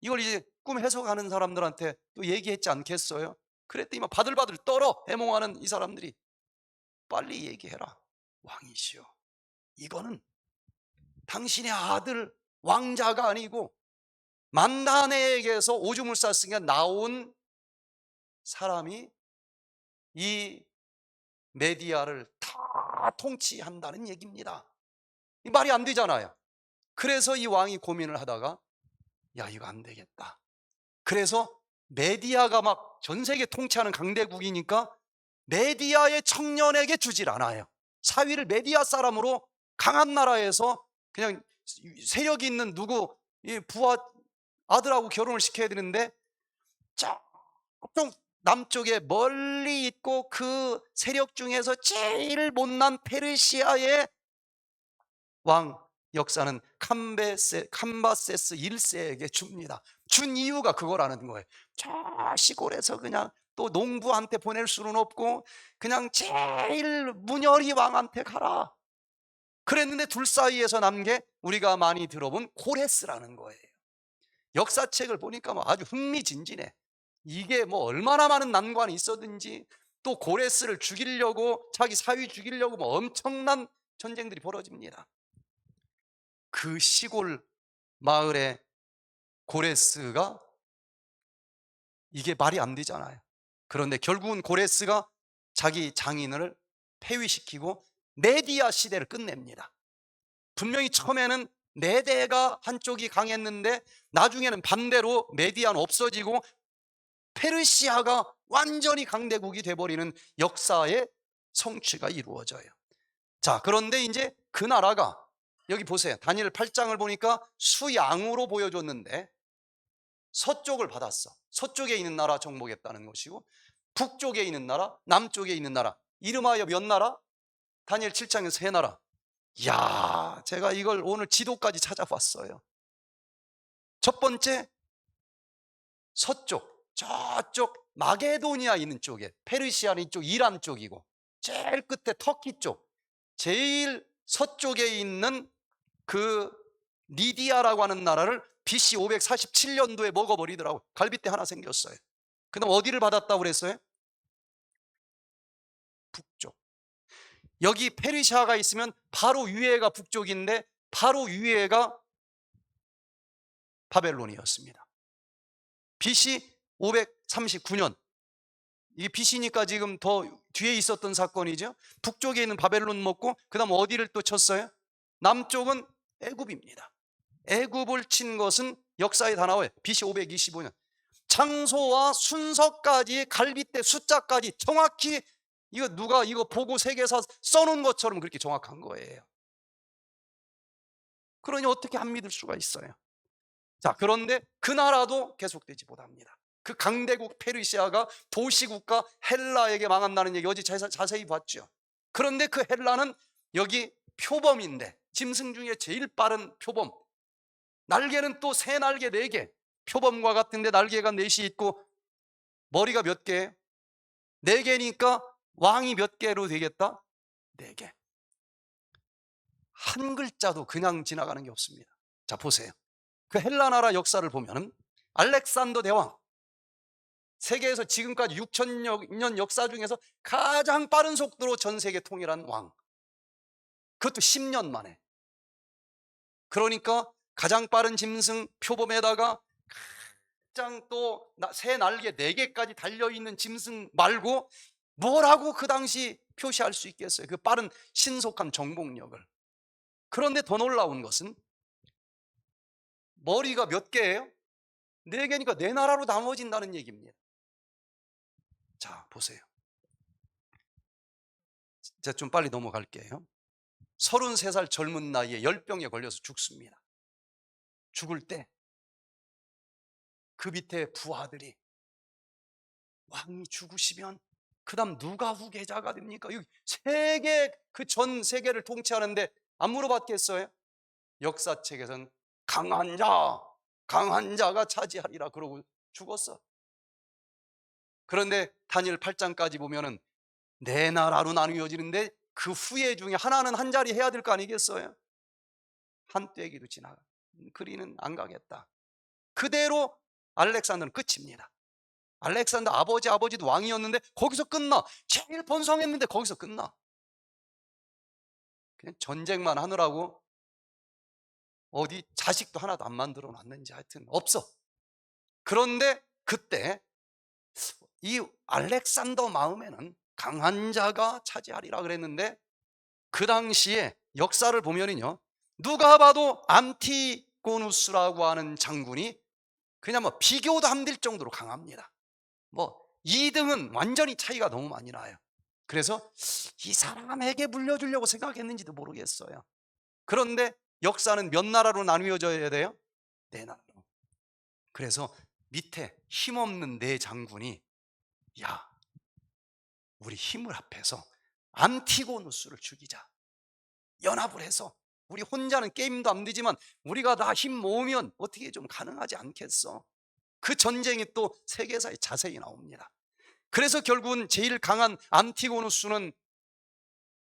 이걸 이제 꿈 해석하는 사람들한테 또 얘기했지 않겠어요? 그랬더니 막 바들바들 떨어 해몽하는 이 사람들이. 빨리 얘기해라, 왕이시여, 이거는 당신의 아들 왕자가 아니고 만다네에게서 오줌을 쌌으니까 나온 사람이 이 메디아를 다 통치한다는 얘기입니다. 이 말이 안 되잖아요. 그래서 이 왕이 고민을 하다가, 야, 이거 안 되겠다. 그래서 메디아가 막 전 세계 통치하는 강대국이니까 메디아의 청년에게 주질 않아요. 사위를 메디아 사람으로 강한 나라에서 그냥 세력이 있는 누구 부하 아들하고 결혼을 시켜야 되는데, 저쪽 남쪽에 멀리 있고 그 세력 중에서 제일 못난 페르시아의 왕 역사는 캄바세스 1세에게 줍니다. 준 이유가 그거라는 거예요. 저 시골에서 그냥 또 농부한테 보낼 수는 없고 그냥 제일 문열이 왕한테 가라. 그랬는데 둘 사이에서 남 게 우리가 많이 들어본 고레스라는 거예요. 역사책을 보니까 뭐 아주 흥미진진해. 이게 뭐 얼마나 많은 난관이 있었든지, 또 고레스를 죽이려고, 자기 사위 죽이려고 뭐 엄청난 전쟁들이 벌어집니다. 그 시골 마을의 고레스가, 이게 말이 안 되잖아요. 그런데 결국은 고레스가 자기 장인을 폐위시키고 메디아 시대를 끝냅니다. 분명히 처음에는 메대가 한쪽이 강했는데 나중에는 반대로 메디아는 없어지고 페르시아가 완전히 강대국이 돼버리는 역사의 성취가 이루어져요. 자, 그런데 이제 그 나라가, 여기 보세요. 다니엘 8장을 보니까 수양으로 보여줬는데 서쪽을 받았어. 서쪽에 있는 나라 정복했다는 것이고, 북쪽에 있는 나라, 남쪽에 있는 나라, 이름하여 몇 나라? 다니엘 7장에서 세 나라. 이야, 제가 이걸 오늘 지도까지 찾아봤어요. 첫 번째, 서쪽, 저쪽 마게도니아 있는 쪽에, 페르시아는 이쪽 이란 쪽이고, 제일 끝에 터키 쪽, 제일 서쪽에 있는 그 리디아라고 하는 나라를 BC 547년도에 먹어버리더라고요. 갈빗대 하나 생겼어요. 그 다음 어디를 받았다고 그랬어요? 북쪽. 여기 페르시아가 있으면 바로 위에가 북쪽인데 바로 위에가 바벨론이었습니다. BC 539년. 이게 BC니까 지금 더 뒤에 있었던 사건이죠. 북쪽에 있는 바벨론 먹고 그 다음 어디를 또 쳤어요? 남쪽은 애굽입니다. 애굽을 친 것은 역사에 다 나와요. BC 525년. 장소와 순서까지, 갈빗대 숫자까지 정확히, 이거 누가 이거 보고 세계사 써놓은 것처럼 그렇게 정확한 거예요. 그러니 어떻게 안 믿을 수가 있어요? 자, 그런데 그 나라도 계속되지 못합니다. 그 강대국 페르시아가 도시국가 헬라에게 망한다는 얘기 어제 자세히 봤죠. 그런데 그 헬라는 여기 표범인데, 짐승 중에 제일 빠른 표범, 날개는 또 새 날개 4개, 표범과 같은데 날개가 4시 있고 머리가 몇 개예요? 4개니까 왕이 몇 개로 되겠다? 4개. 한 글자도 그냥 지나가는 게 없습니다. 자, 보세요. 그 헬라 나라 역사를 보면은 알렉산더 대왕, 세계에서 지금까지 6천여 년 역사 중에서 가장 빠른 속도로 전 세계 통일한 왕, 그것도 10년 만에. 그러니까 가장 빠른 짐승 표범에다가 가장 또 새 날개 4개까지 달려있는 짐승 말고 뭐라고 그 당시 표시할 수 있겠어요? 그 빠른 신속한 정복력을. 그런데 더 놀라운 것은 머리가 몇 개예요? 4개니까 4나라로 나눠진다는 얘기입니다. 자, 보세요. 제가 좀 빨리 넘어갈게요. 33살 젊은 나이에 열병에 걸려서 죽습니다. 죽을 때 그 밑에 부하들이, 왕이 죽으시면 그 다음 누가 후계자가 됩니까? 세계, 그 전 세계를 통치하는데 안 물어봤겠어요? 역사책에서는 강한 자가 차지하리라 그러고 죽었어. 그런데 다니엘 8장까지 보면은 4나라로 나누어지는데 그 후예 중에 하나는 한 자리 해야 될 거 아니겠어요? 한 떼기도 지나가. 그리는 안 가겠다. 그대로 알렉산더는 끝입니다. 알렉산더 아버지도 왕이었는데 거기서 끝나. 제일 번성했는데 거기서 끝나. 그냥 전쟁만 하느라고 어디 자식도 하나도 안 만들어 놨는지 하여튼 없어. 그런데 그때 이 알렉산더 마음에는 강한 자가 차지하리라 그랬는데, 그 당시에 역사를 보면은요, 누가 봐도 안티고누스라고 하는 장군이 그냥 뭐 비교도 안 될 정도로 강합니다. 뭐 2등은 완전히 차이가 너무 많이 나요. 그래서 이 사람에게 물려주려고 생각했는지도 모르겠어요. 그런데 역사는 몇 나라로 나누어져야 돼요? 4나라로. 그래서 밑에 힘없는 4장군이, 야, 우리 힘을 합해서 안티고누스를 죽이자. 연합을 해서, 우리 혼자는 게임도 안 되지만 우리가 다 힘 모으면 어떻게 좀 가능하지 않겠어? 그 전쟁이 또 세계사에 자세히 나옵니다. 그래서 결국은 제일 강한 안티고누스는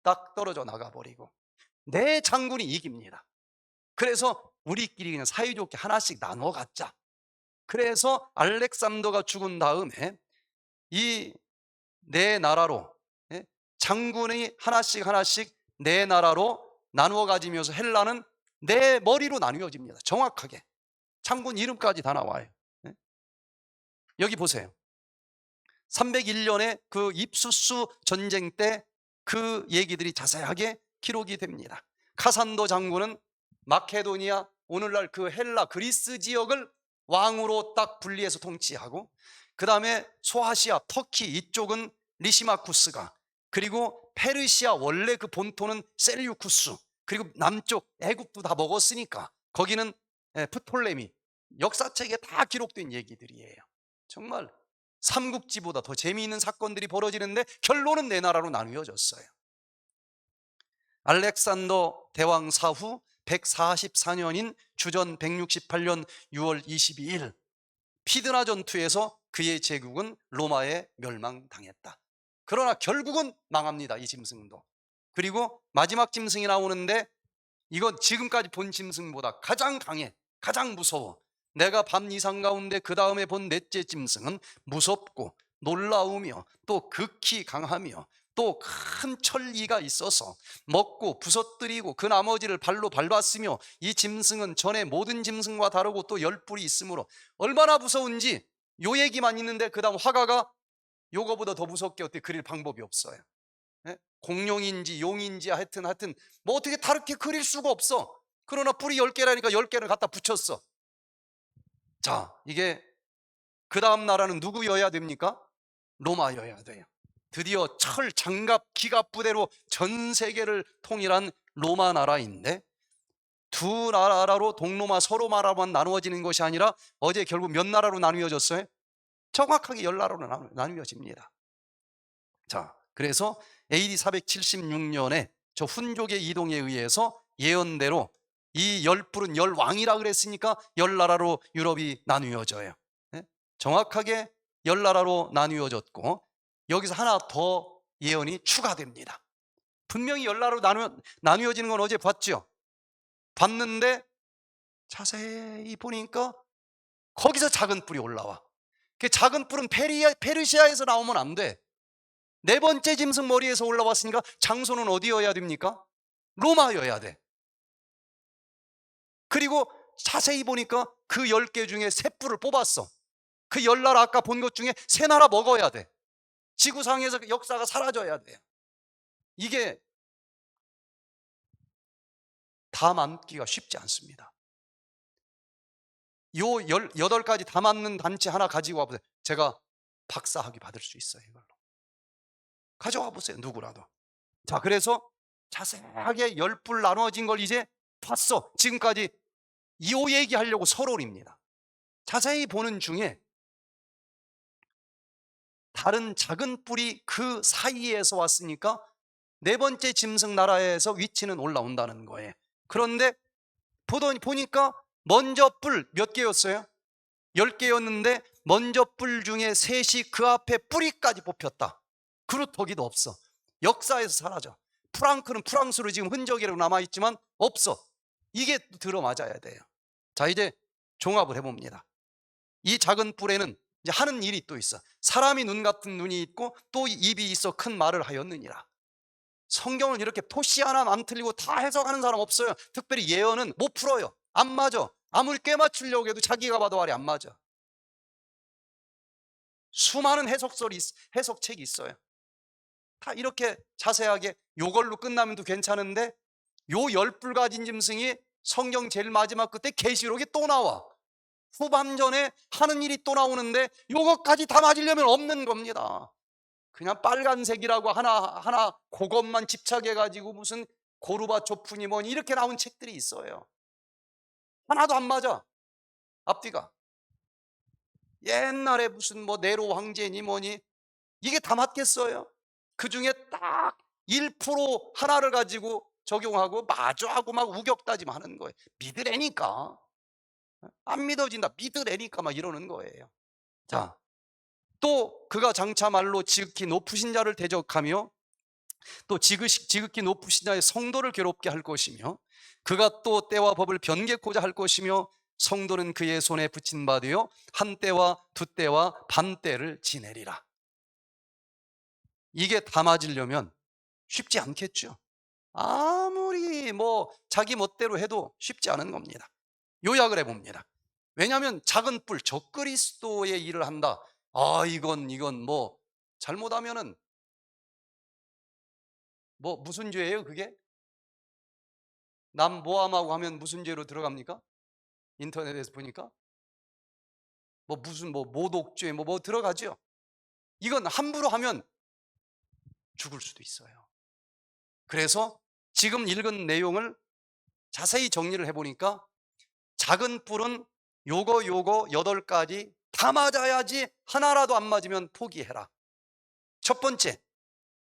딱 떨어져 나가버리고 4장군이 이깁니다. 그래서 우리끼리 그냥 사이좋게 하나씩 나눠 갖자. 그래서 알렉산더가 죽은 다음에 이 4나라로, 장군이 하나씩 4나라로 나누어 가지면서 헬라는 4머리로 나누어집니다. 정확하게 장군 이름까지 다 나와요. 여기 보세요. 301년에 그 입수스 전쟁 때 그 얘기들이 자세하게 기록이 됩니다. 카산도 장군은 마케도니아, 오늘날 그 헬라 그리스 지역을 왕으로 딱 분리해서 통치하고, 그 다음에 소아시아 터키 이쪽은 리시마쿠스가, 그리고 페르시아 원래 그 본토는 셀유쿠스, 그리고 남쪽 애굽도 다 먹었으니까 거기는 프톨레미, 역사책에 다 기록된 얘기들이에요. 정말 삼국지보다 더 재미있는 사건들이 벌어지는데 결론은 네 나라로 나누어졌어요. 알렉산더 대왕 사후 144년인 주전 168년 6월 22일 피드나 전투에서 그의 제국은 로마에 멸망당했다. 그러나 결국은 망합니다, 이 짐승도. 그리고 마지막 짐승이 나오는데 이건 지금까지 본 짐승보다 가장 강해, 가장 무서워. 내가 밤 이상 가운데 그 다음에 본 넷째 짐승은 무섭고 놀라우며 또 극히 강하며 또 큰 철기가 있어서 먹고 부서뜨리고 그 나머지를 발로 밟았으며, 이 짐승은 전에 모든 짐승과 다르고 또 10뿔이 있으므로 얼마나 무서운지 요 얘기만 있는데 그 다음 화가가 요거보다 더 무섭게 어떻게 그릴 방법이 없어요. 공룡인지 용인지 하여튼 뭐 어떻게 다르게 그릴 수가 없어. 그러나 뿔이 10개라니까 10개를 갖다 붙였어. 자, 이게 그 다음 나라는 누구여야 됩니까? 로마여야 돼요. 드디어 철 장갑 기갑 부대로 전 세계를 통일한 로마 나라인데, 두 나라로 동로마 서로마라만 나누어지는 것이 아니라 어제 결국 몇 나라로 나누어졌어요? 정확하게 10나라로 나누어집니다. 자, 그래서 AD 476년에 저 훈족의 이동에 의해서 예언대로 이 10뿔은 10왕이라 그랬으니까 10나라로 유럽이 나누어져요. 정확하게 10나라로 나누어졌고, 여기서 하나 더 예언이 추가됩니다. 분명히 10나라로 나누어지는 건 어제 봤죠? 봤는데 자세히 보니까 거기서 작은 뿔이 올라와. 그 작은 뿔은 페르시아에서 나오면 안 돼. 네 번째 짐승 머리에서 올라왔으니까 장소는 어디여야 됩니까? 로마여야 돼. 그리고 자세히 보니까 그 10개 중에 3뿔을 뽑았어. 그 10나라 아까 본 것 중에 3나라 먹어야 돼. 지구상에서 역사가 사라져야 돼요. 이게 다 맞기가 쉽지 않습니다. 요 18가지 다 맞는 단체 하나 가지고 와보세요. 제가 박사학위 받을 수 있어요. 이걸로 가져와 보세요, 누구라도. 자, 그래서 자세하게 10뿔 나눠진 걸 이제 봤어. 지금까지 이 얘기하려고 서론입니다. 자세히 보는 중에 다른 작은 뿔이 그 사이에서 왔으니까 네 번째 짐승 나라에서 위치는 올라온다는 거예요. 그런데 보니까 먼저 뿔 몇 개였어요? 10개였는데 먼저 뿔 중에 3이 그 앞에 뿌리까지 뽑혔다. 그루터기도 없어. 역사에서 사라져. 프랑크는 프랑스로 지금 흔적이라고 남아있지만 없어. 이게 들어맞아야 돼요. 자, 이제 종합을 해봅니다. 이 작은 뿔에는 이제 하는 일이 또 있어. 사람이 눈 같은 눈이 있고 또 입이 있어 큰 말을 하였느니라. 성경을 이렇게 토시 하나 안 틀리고 다 해석하는 사람 없어요. 특별히 예언은 못 풀어요. 안 맞아. 아무리 꿰맞추려고 해도 자기가 봐도 말이 안 맞아. 수많은 해석책이 있어요. 다 이렇게 자세하게 요걸로 끝나면 또 괜찮은데, 요 10뿔 가진 짐승이 성경 제일 마지막 끝에 계시록에 또 나와. 후반전에 하는 일이 또 나오는데 요것까지 다 맞으려면 없는 겁니다. 그냥 빨간색이라고 하나 그것만 집착해가지고 무슨 고르바초프니 뭐니 이렇게 나온 책들이 있어요. 하나도 안 맞아. 앞뒤가. 옛날에 무슨 뭐 네로 황제니 뭐니 이게 다 맞겠어요? 그 중에 딱 1% 하나를 가지고 적용하고 마주하고 막 우격다짐 하는 거예요. 믿으래니까. 안 믿어진다. 믿으래니까 막 이러는 거예요. 자, 또 그가 장차 말로 지극히 높으신 자를 대적하며 또 지극히 높으신 자의 성도를 괴롭게 할 것이며, 그가 또 때와 법을 변개코자 할 것이며, 성도는 그의 손에 붙인 바 되어 한 때와 두 때와 반 때를 지내리라. 이게 다 맞으려면 쉽지 않겠죠. 아무리 뭐 자기 멋대로 해도 쉽지 않은 겁니다. 요약을 해봅니다. 왜냐하면 작은 뿔 적그리스도의 일을 한다. 이건 뭐 잘못하면은 뭐 무슨 죄예요 그게? 남 모함하고 하면 무슨 죄로 들어갑니까? 인터넷에서 보니까 뭐 무슨 뭐 모독죄 뭐 들어가죠. 이건 함부로 하면 죽을 수도 있어요. 그래서 지금 읽은 내용을 자세히 정리를 해보니까 작은 뿔은 요거 8가지 다 맞아야지, 하나라도 안 맞으면 포기해라. 첫 번째,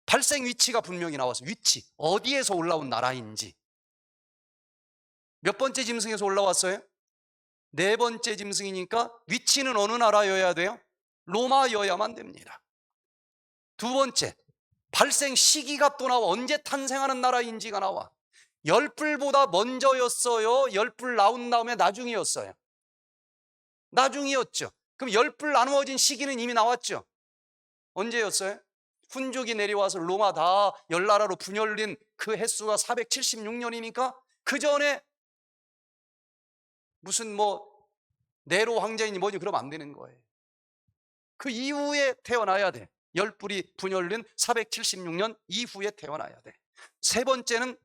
발생 위치가 분명히 나와서 위치, 어디에서 올라온 나라인지. 몇 번째 짐승에서 올라왔어요? 4번째 짐승이니까 위치는 어느 나라여야 돼요? 로마여야만 됩니다. 두 번째, 발생 시기가 또 나와. 언제 탄생하는 나라인지가 나와. 열불보다 먼저였어요? 열불 나온 다음에 나중이었어요? 나중이었죠. 그럼 열불 나누어진 시기는 이미 나왔죠. 언제였어요? 훈족이 내려와서 로마 다 열나라로 분열된 그 횟수가 476년이니까 그 전에 무슨 뭐 네로 황제이니 뭐니 그러면 안 되는 거예요. 그 이후에 태어나야 돼. 열불이 분열된 476년 이후에 태어나야 돼. 세 번째는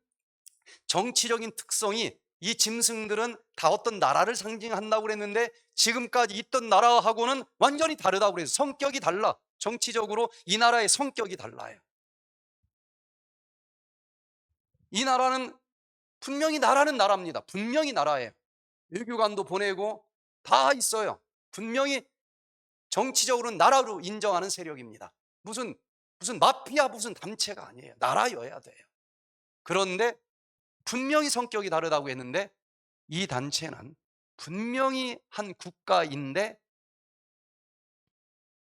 정치적인 특성이, 이 짐승들은 다 어떤 나라를 상징한다고 그랬는데 지금까지 있던 나라하고는 완전히 다르다고 그래서 성격이 달라. 정치적으로 이 나라의 성격이 달라요. 이 나라는 분명히 나라는 나라입니다. 분명히 나라예요. 외교관도 보내고 다 있어요. 분명히 정치적으로는 나라로 인정하는 세력입니다. 무슨 마피아 무슨 단체가 아니에요. 나라여야 돼요. 그런데 분명히 성격이 다르다고 했는데 이 단체는 분명히 한 국가인데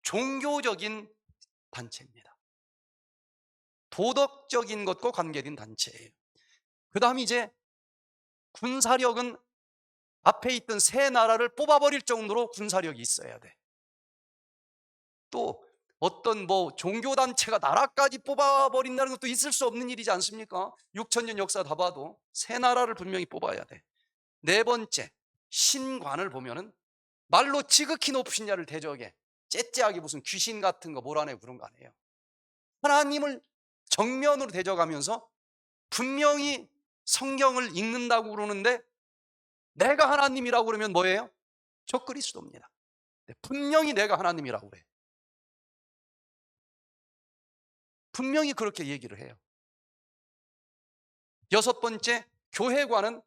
종교적인 단체입니다. 도덕적인 것과 관계된 단체예요. 그 다음 이제 군사력은 앞에 있던 세 나라를 뽑아버릴 정도로 군사력이 있어야 돼. 또 어떤 뭐 종교단체가 나라까지 뽑아버린다는 것도 있을 수 없는 일이지 않습니까? 6,000년 역사 다 봐도 세 나라를 분명히 뽑아야 돼. 네 번째, 신관을 보면은 말로 지극히 높으신 자를 대적해. 째째하게 무슨 귀신 같은 거 몰아내고 그런 거 아니에요. 하나님을 정면으로 대적하면서 분명히 성경을 읽는다고 그러는데 내가 하나님이라고 그러면 뭐예요? 저 그리스도입니다. 분명히 내가 하나님이라고 그래. 분명히 그렇게 얘기를 해요. 여섯 번째, 교회관은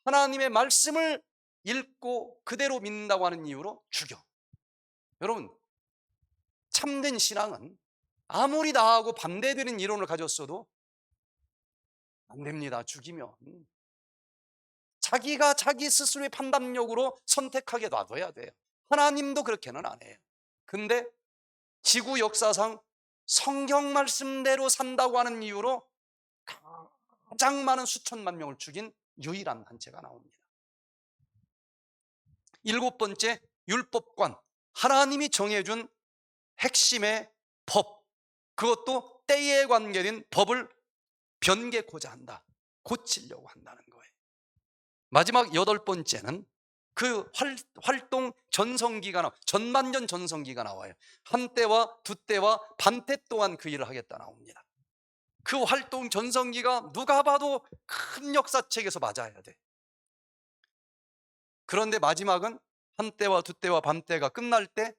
하나님의 말씀을 읽고 그대로 믿는다고 하는 이유로 죽여. 여러분, 참된 신앙은 아무리 나하고 반대되는 이론을 가졌어도 안 됩니다. 죽이면 자기가 자기 스스로의 판단력으로 선택하게 놔둬야 돼요. 하나님도 그렇게는 안 해요. 근데 지구 역사상 성경 말씀대로 산다고 하는 이유로 가장 많은 수천만 명을 죽인 유일한 단체가 나옵니다. 일곱 번째, 율법관. 하나님이 정해준 핵심의 법, 그것도 때에 관계된 법을 변개코자 한다. 고치려고 한다는 거예요. 마지막 여덟 번째는 그 활동 전성기가 전만년 전성기가 나와요. 한때와 두때와 반때 동안 그 일을 하겠다 나옵니다. 그 활동 전성기가 누가 봐도 큰 역사책에서 맞아야 돼. 그런데 마지막은 한때와 두때와 반때가 끝날 때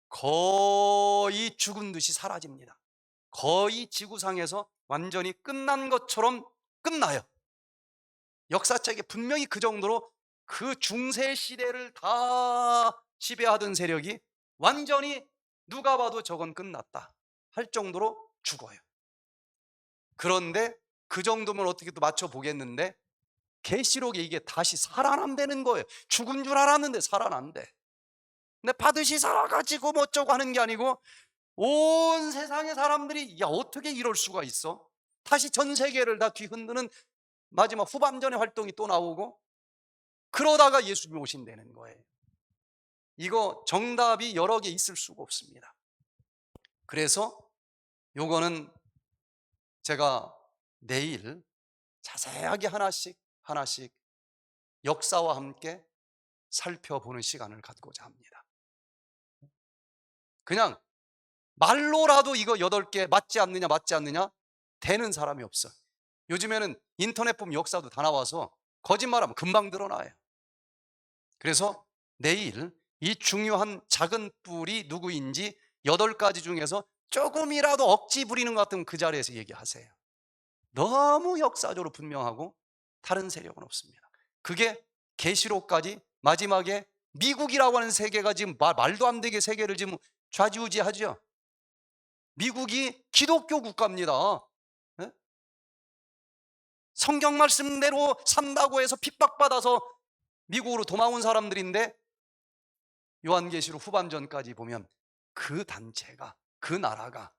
거의 죽은 듯이 사라집니다. 거의 지구상에서 완전히 끝난 것처럼 끝나요. 역사책에 분명히 그 정도로 그 중세 시대를 다 지배하던 세력이 완전히 누가 봐도 저건 끝났다 할 정도로 죽어요. 그런데 그 정도면 어떻게 또 맞춰보겠는데 계시록에 이게 다시 살아난다는 거예요. 죽은 줄 알았는데 살아난대. 근데 받으시 살아가지고 뭐 어쩌고 하는 게 아니고 온 세상의 사람들이 야 어떻게 이럴 수가 있어? 다시 전 세계를 다 뒤흔드는 마지막 후반전의 활동이 또 나오고 그러다가 예수님이 오신다는 거예요. 이거 정답이 여러 개 있을 수가 없습니다. 그래서 요거는 제가 내일 자세하게 하나씩 역사와 함께 살펴보는 시간을 갖고자 합니다. 그냥 말로라도 이거 8개 맞지 않느냐 되는 사람이 없어. 요즘에는 인터넷 보면 역사도 다 나와서 거짓말하면 금방 드러나요. 그래서 내일 이 중요한 작은 뿔이 누구인지 8가지 중에서 조금이라도 억지 부리는 것 같으면 그 자리에서 얘기하세요. 너무 역사적으로 분명하고 다른 세력은 없습니다. 그게 계시록까지 마지막에 미국이라고 하는 세계가 지금 말도 안 되게 세계를 지금 좌지우지하죠. 미국이 기독교 국가입니다. 예? 성경 말씀대로 산다고 해서 핍박받아서 미국으로 도망온 사람들인데 요한계시록 후반전까지 보면 그 단체가, 그 나라가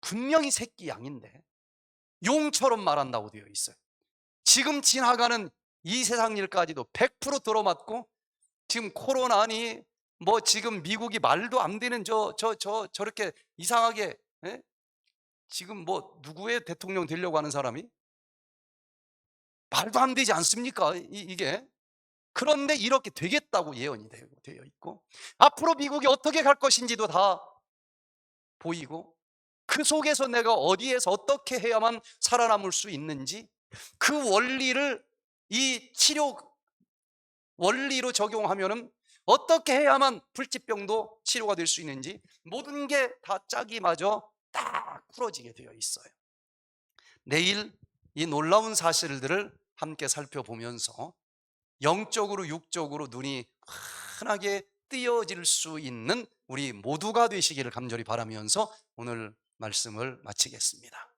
분명히 새끼 양인데 용처럼 말한다고 되어 있어요. 지금 지나가는 이 세상 일까지도 100% 들어맞고, 지금 코로나니 뭐 지금 미국이 말도 안 되는 저렇게 이상하게, 예? 지금 뭐 누구의 대통령 되려고 하는 사람이 말도 안 되지 않습니까? 이게. 그런데 이렇게 되겠다고 예언이 되어 있고, 앞으로 미국이 어떻게 갈 것인지도 다 보이고, 그 속에서 내가 어디에서 어떻게 해야만 살아남을 수 있는지, 그 원리를 이 치료 원리로 적용하면은 어떻게 해야만 불치병도 치료가 될 수 있는지 모든 게 다 짝이 맞아 딱 풀어지게 되어 있어요. 내일 이 놀라운 사실들을 함께 살펴보면서 영적으로 육적으로 눈이 환하게 뜨여질 수 있는 우리 모두가 되시기를 간절히 바라면서 오늘 말씀을 마치겠습니다.